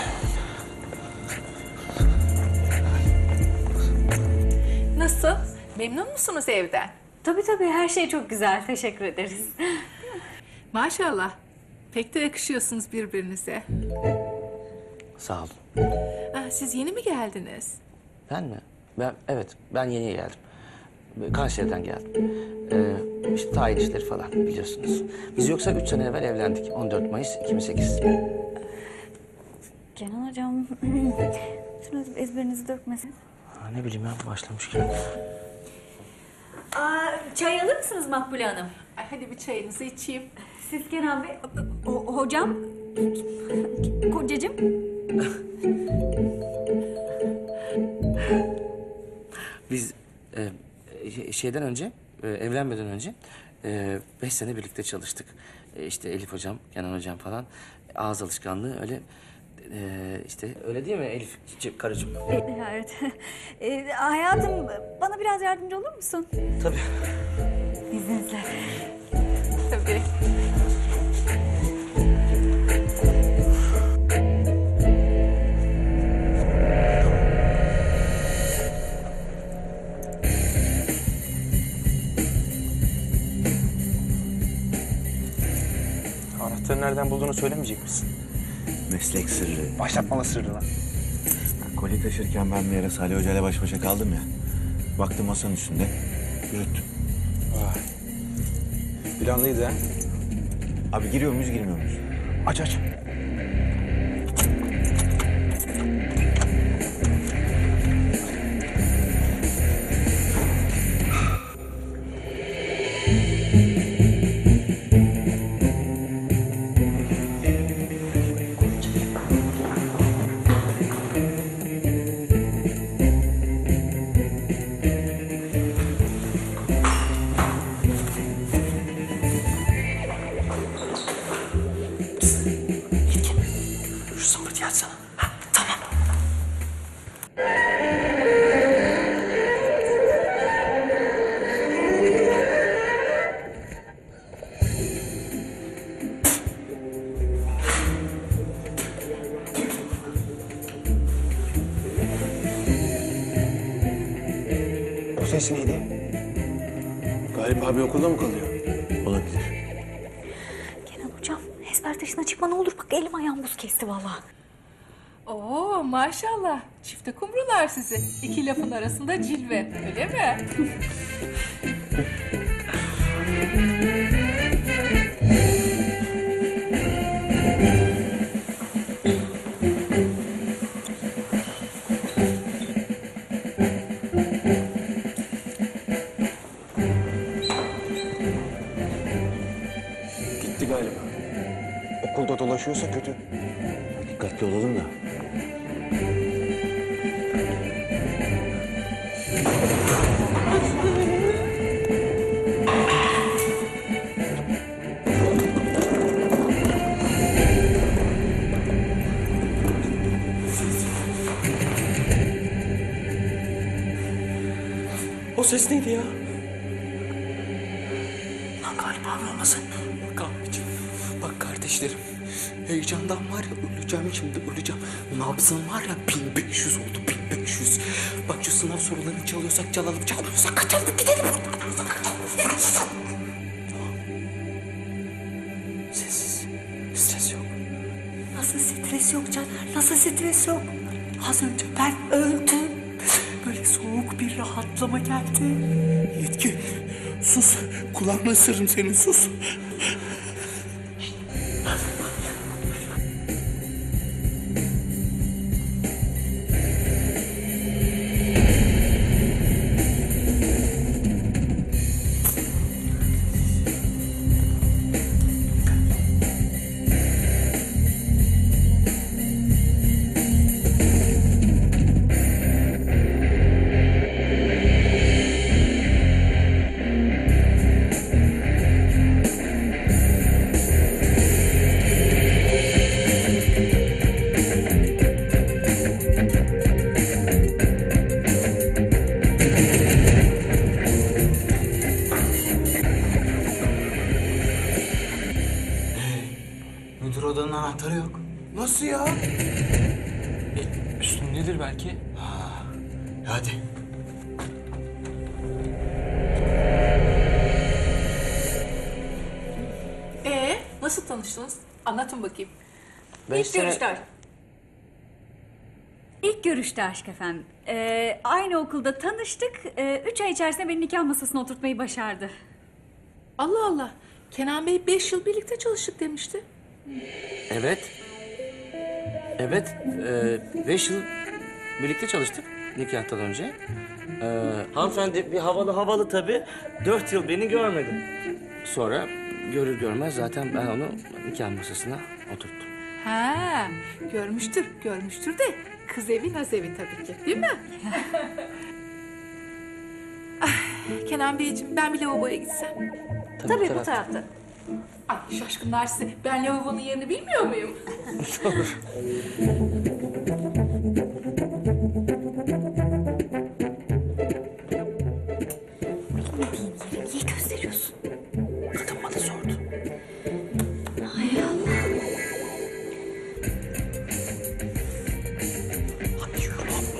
[SPEAKER 6] Nasıl? Memnun musunuz evden?
[SPEAKER 7] Tabii her şey çok güzel. Teşekkür ederiz.
[SPEAKER 6] Maşallah. Pek de yakışıyorsunuz birbirinize.
[SPEAKER 14] Sağ olun.
[SPEAKER 6] Siz yeni mi geldiniz?
[SPEAKER 14] Ben mi? Ben yeni geldim. Kayseri'den geldim. İşte tayin işleri falan biliyorsunuz. Biz yoksa 3 sene evvel evlendik. 14 Mayıs 2008.
[SPEAKER 7] Kenan hocam, şunu ezberinizi dökmesin.
[SPEAKER 8] Ne bileyim ya başlamışken.
[SPEAKER 7] Çay alır mısınız Makbule Hanım?
[SPEAKER 6] Ay, hadi bir çayınızı içeyim.
[SPEAKER 7] Siz Kenan Bey, hocam, kocacığım.
[SPEAKER 8] Biz şeyden önce, evlenmeden önce 5 sene birlikte çalıştık. İşte Elif hocam, Kenan hocam falan. Ağız alışkanlığı öyle işte öyle değil mi Elif karıcığım?
[SPEAKER 7] Evet. Hayatım, bana biraz yardımcı olur musun?
[SPEAKER 8] Tabii.
[SPEAKER 7] İzninizle.
[SPEAKER 6] Tabii.
[SPEAKER 2] Anahtarı nereden bulduğunu söylemeyecek misin?
[SPEAKER 9] Meslek sırrı.
[SPEAKER 2] Başlatmalı sırrı lan.
[SPEAKER 9] Kolye taşırken ben bir ara Salih Hoca ile baş başa kaldım ya. Baktım masanın üstünde. Yürüttüm.
[SPEAKER 2] Vay. Planlıydı ha.
[SPEAKER 9] Abi giriyor muyuz girmiyor muyuz?
[SPEAKER 2] Aç aç.
[SPEAKER 15] Şu zımbırtıyı açsana. Ha, tamam.
[SPEAKER 2] Bu ses neydi? Galiba bir okulda mı kalıyor?
[SPEAKER 9] Olabilir.
[SPEAKER 7] Kenan hocam, ezber taşına çıkma ne olur. Bak elim ayağım buz kesti vallahi.
[SPEAKER 6] Oo, maşallah. Çifte kumrular sizi. İki lafın arasında cilve, öyle mi?
[SPEAKER 2] Gitti galiba. Okulda dolaşıyorsa kötü.
[SPEAKER 9] Dikkatli olalım da.
[SPEAKER 15] O ses neydi ya? Lan galiba abi olmasın. Bak abicim, bak kardeşlerim. Heyecandan var ya öleceğim şimdi öleceğim. Nabzım var ya 1500 oldu 1500. Bak şu sınav sorularını çalıyorsak çalalım, çalmıyorsak kaçalım gidelim buradan. Sessiz, stres yok.
[SPEAKER 7] Nasıl stres yok Caner? Nasıl stres yok? Az önce ben öldüm. Böyle soğuk bir rahatlama geldi.
[SPEAKER 5] Yetkin, sus. Kulağına ısırırım senin, sus.
[SPEAKER 15] Müdür odanın anahtarı yok.
[SPEAKER 5] Nasıl ya?
[SPEAKER 15] Üstündedir belki. Hadi.
[SPEAKER 6] Nasıl tanıştınız? Anlatın bakayım.
[SPEAKER 7] İlk görüşte. İlk görüşte aşk efendim. Aynı okulda tanıştık. 3 ay içerisinde beni nikah masasına oturtmayı başardı.
[SPEAKER 6] Allah Allah. Kenan Bey 5 yıl birlikte çalıştık demişti.
[SPEAKER 8] Evet. Evet, 5 yıl birlikte çalıştık nikahtan önce. Hanımefendi bir havalı tabii. 4 yıl beni görmedi. Sonra görür görmez zaten ben onu nikah masasına oturttum.
[SPEAKER 6] Ha, görmüştür de kız evi naz evi tabii ki, değil mi? Ah, Kenan Beyciğim, ben bir lavaboya gitsem.
[SPEAKER 7] Tabii bu tarafta.
[SPEAKER 6] Ay şaşkınlar size, ben lavabonun yerini bilmiyor muyum?
[SPEAKER 7] Niye gösteriyorsun? Kadın bana sordu. Hay Allah.
[SPEAKER 15] Hadi yürü abla.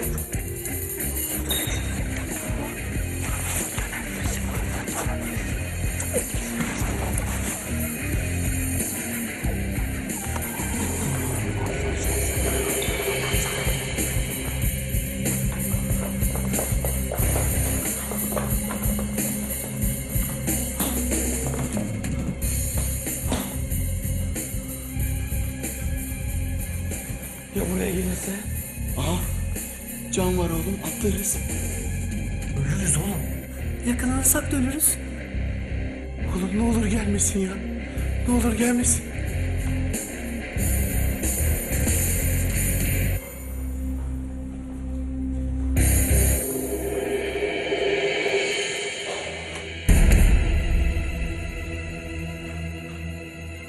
[SPEAKER 5] Ya buraya gelirse? Aha. Can var oğlum, atlarız.
[SPEAKER 15] Ölürüz oğlum.
[SPEAKER 5] Yakalanırsak da ölürüz. Oğlum ne olur gelmesin ya. Ne olur gelmesin.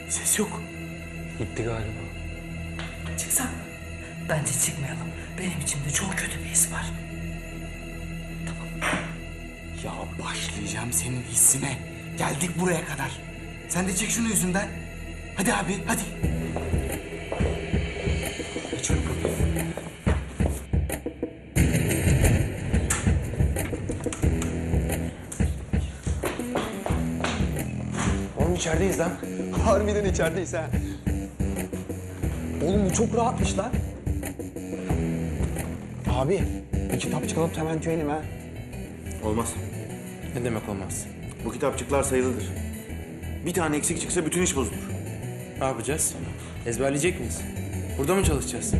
[SPEAKER 5] Ses yok.
[SPEAKER 15] Gitti galiba.
[SPEAKER 14] Çıksak mı? Bence çıkmayalım. Benim içimde çok kötü bir his var.
[SPEAKER 5] Ya başlayacağım senin hissine. Geldik buraya kadar. Sen de çek şunu yüzünden. Hadi abi, hadi. Açıyorum kapıyı.
[SPEAKER 16] Oğlum içerideyiz lan. Harbiden içerideyiz ha. Oğlum bu çok rahatmış lan. Abi bir kitapçık alıp hemen tüyelim ha.
[SPEAKER 9] Olmaz.
[SPEAKER 23] Ne demek olmaz?
[SPEAKER 9] Bu kitapçıklar sayılıdır. Bir tane eksik çıksa bütün iş bozulur.
[SPEAKER 23] Ne yapacağız? Ezberleyecek miyiz? Burada mı çalışacağız?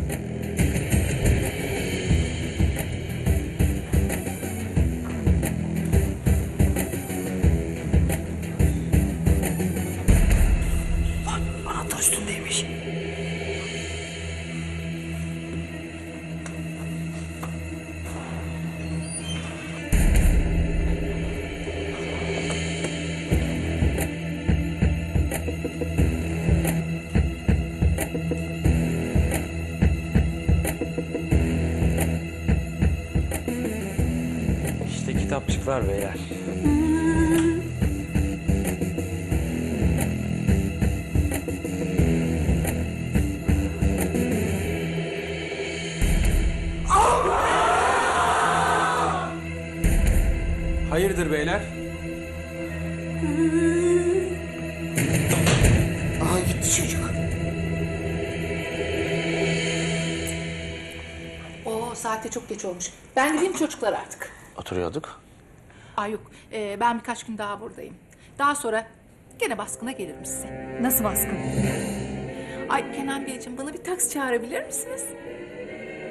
[SPEAKER 14] Anahtar üstündeymiş.
[SPEAKER 23] İşte kitapçıklar beyler. Hayırdır beyler?
[SPEAKER 5] Aha gitti çocuk.
[SPEAKER 6] Oo, saatte çok geç olmuş. Ben gideyim çocuklar artık.
[SPEAKER 8] Oturuyorduk.
[SPEAKER 6] Ay yok, ben birkaç gün daha buradayım. Daha sonra gene baskına gelirim size.
[SPEAKER 7] Nasıl baskın?
[SPEAKER 6] Ay Kenan Beyciğim, bana bir taksi çağırabilir misiniz?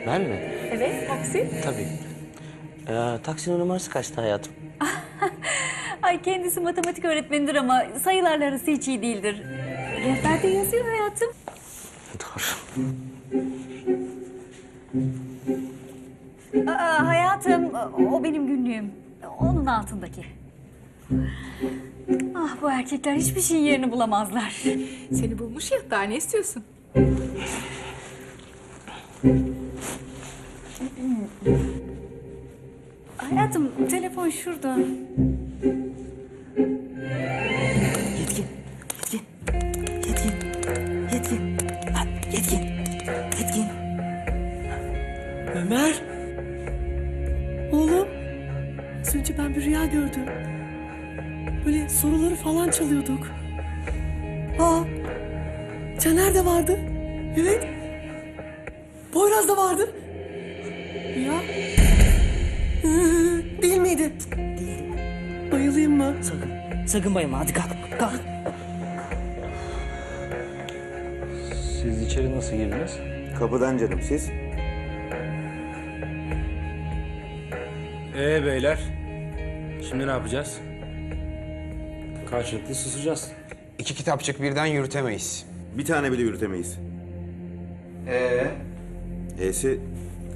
[SPEAKER 8] Ben mi?
[SPEAKER 6] Evet, taksi.
[SPEAKER 8] Tabii. Taksinin numarası kaçtı hayatım?
[SPEAKER 7] Ay kendisi matematik öğretmenidir ama sayılarla arası hiç iyi değildir. Rehberde yazıyor hayatım.
[SPEAKER 8] Doğru.
[SPEAKER 7] Hayatım, o benim günlüğüm. Onun altındaki. Ah, bu erkekler hiçbir şeyin yerini bulamazlar.
[SPEAKER 6] Seni bulmuş ya, daha ne istiyorsun?
[SPEAKER 7] Hayatım, telefon şurada.
[SPEAKER 14] Yetkin. Lan Yetkin. Ömer. Oğlum. Az önce ben bir rüya gördüm. Böyle soruları falan çalıyorduk. Aa. Caner de vardı. Evet. Poyraz da vardı. Ya. Değil miydi? Değil. Bayılayım mı? Sakın bayılma. Hadi kalk.
[SPEAKER 3] Siz içeri nasıl girdiniz?
[SPEAKER 9] Kapıdan canım siz?
[SPEAKER 8] Beyler, şimdi ne yapacağız? Karşılıklı susacağız.
[SPEAKER 16] 2 kitapçık birden yürütemeyiz.
[SPEAKER 9] Bir tane bile yürütemeyiz. E'si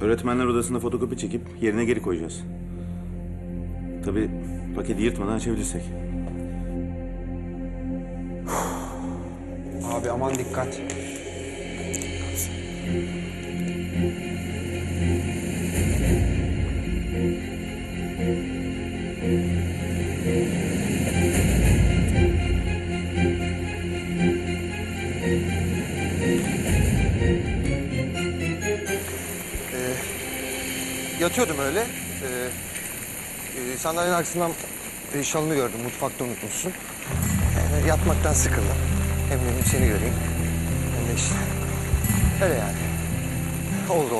[SPEAKER 9] öğretmenler odasında fotokopi çekip yerine geri koyacağız. Tabii paketi yırtmadan açabilirsek.
[SPEAKER 16] Abi aman dikkat.
[SPEAKER 11] Yatıyordum öyle. Sandalyenin arkasından şalını gördüm. Mutfakta unutmuşsun. Yatmaktan sıkıldım. Hem dedim seni göreyim. Hem de işte. Öyle yani. Oldu.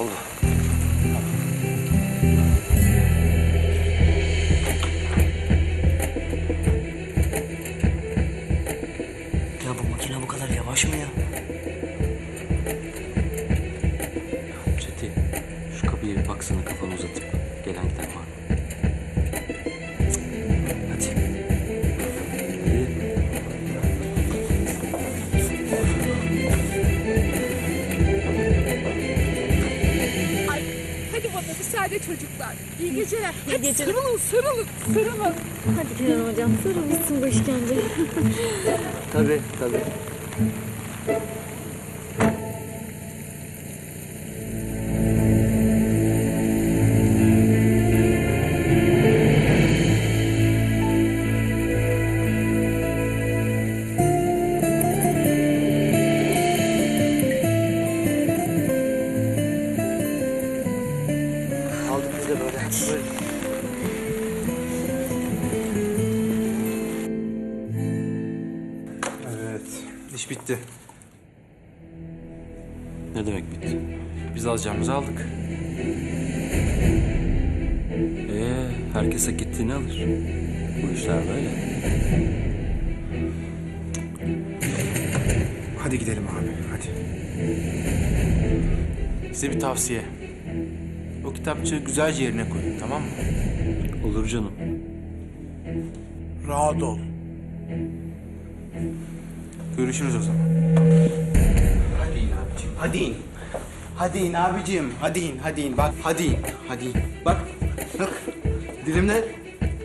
[SPEAKER 22] Ya bu makine bu kadar yavaş mı ya?
[SPEAKER 3] Çetin, şu kapıya bir baksana kafanı uzatıp. Gelen giden var mı?
[SPEAKER 6] Ay, hadi bana müsaade çocuklar. İyi geceler. Hadi sarılın.
[SPEAKER 10] Hadi Kenan hocam sarılmışsın bu işkence.
[SPEAKER 22] Tabii. Aldık biz de böyle.
[SPEAKER 23] Evet, iş bitti.
[SPEAKER 3] Ne demek bitti?
[SPEAKER 23] Biz alacağımızı aldık.
[SPEAKER 3] Herkes hak ettiğini alır. Bu işler böyle.
[SPEAKER 23] Hadi gidelim abi, hadi. Size bir tavsiye. O kitapçığı güzelce yerine koyun, tamam mı?
[SPEAKER 3] Olur canım.
[SPEAKER 5] Rahat ol.
[SPEAKER 23] Görüşürüz o zaman.
[SPEAKER 5] Hadi in abicim, hadi in. Hadi in abicim, hadi in. Bak, hadi in. Bak. Dilimde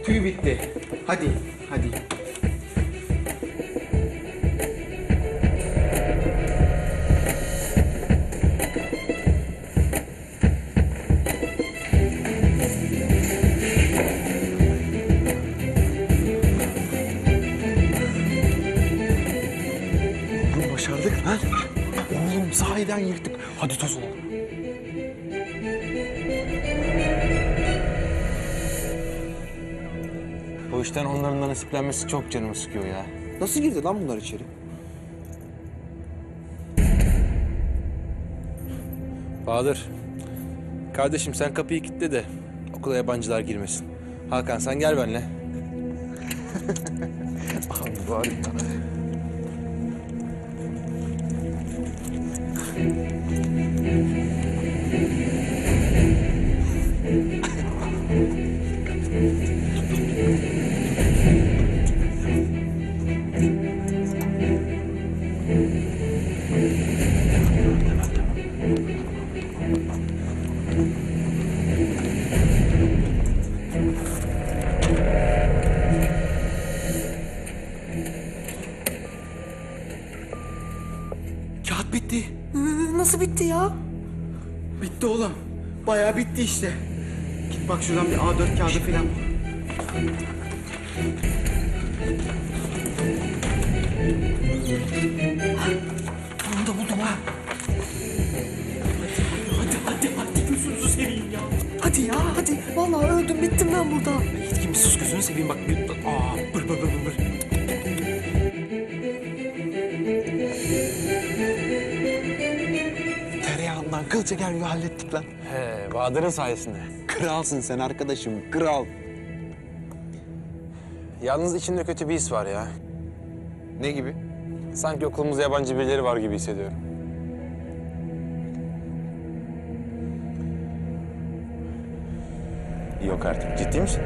[SPEAKER 5] tüy bitti. Hadi.
[SPEAKER 15] Oğlum başardık lan. Oğlum sahiden yırttık. Hadi toz olalım.
[SPEAKER 16] Bu işten onların da nasiplenmesi çok canımı sıkıyor ya. Nasıl girdi lan bunlar içeri?
[SPEAKER 23] Bahadır, kardeşim sen kapıyı kilitle de okula yabancılar girmesin. Hakan sen gel benimle.
[SPEAKER 15] Abi var ya.
[SPEAKER 5] Kağıt bitti.
[SPEAKER 10] Nasıl bitti ya?
[SPEAKER 5] Bitti oğlum. Bayağı bitti işte. Git bak şuradan bir A4 kağıdı falan.
[SPEAKER 10] Onu da buldum ha.
[SPEAKER 3] Hadi gözünüzü seveyim ya.
[SPEAKER 10] Hadi ya hadi. Vallahi öldüm bittim ben burada.
[SPEAKER 3] Yetkin bir sus gözünü seveyim bak. Bır.
[SPEAKER 15] Tereyağından kıl çeker gibi hallettik lan.
[SPEAKER 16] He, Bahadır'ın sayesinde.
[SPEAKER 15] Kralsın sen arkadaşım, kral.
[SPEAKER 16] Yalnız içimde kötü bir his var ya.
[SPEAKER 15] Ne gibi?
[SPEAKER 16] Sanki okulumuzda yabancı birileri var gibi hissediyorum.
[SPEAKER 9] Yok artık. Ciddi misin?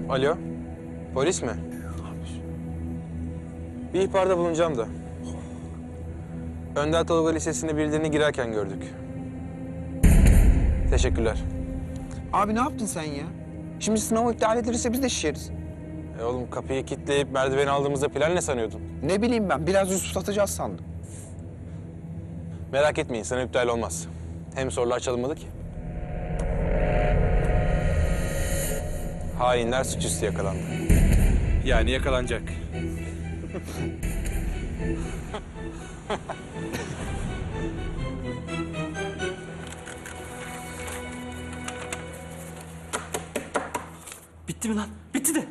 [SPEAKER 23] Alo, polis mi? Bir ihbarda bulunacağım da. Önder Tolga Lisesi'ne birilerini girerken gördük. Teşekkürler.
[SPEAKER 13] Abi ne yaptın sen ya? Şimdi sınavı iptal edilirse biz de şişeriz.
[SPEAKER 23] Oğlum kapıyı kilitleyip merdiveni aldığımızda plan ne sanıyordun?
[SPEAKER 13] Ne bileyim ben, biraz Yusuf satacağız sandım.
[SPEAKER 23] Merak etmeyin, sınav iptal olmaz. Hem sorular çalınmadı ki. Hainler suçüstü yakalandı.
[SPEAKER 3] Yani yakalanacak.
[SPEAKER 15] Bitti mi lan? Bitti de.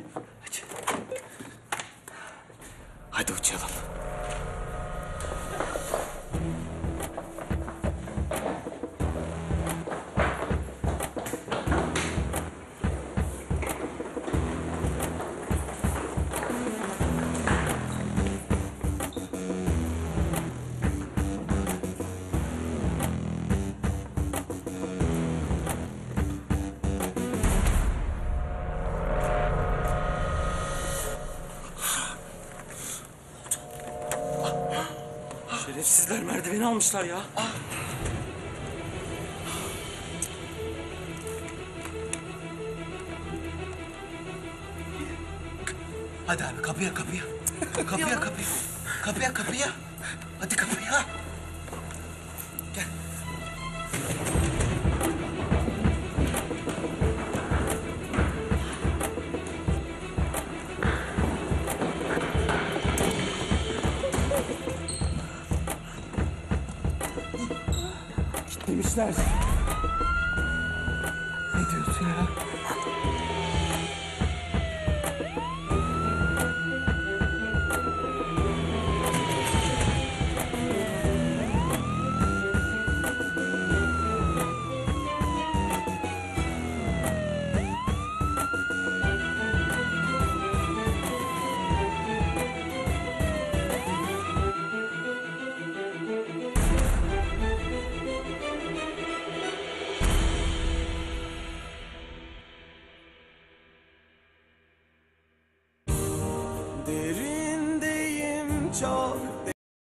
[SPEAKER 15] Hadi uçalım. Şerefsizler merdiveni almışlar ya. Hadi abi kapıya. Kapıya. Hadi kapıya. Gel.
[SPEAKER 13] Demişler. Ne diyorsun ya?
[SPEAKER 15] Derindeyim çok.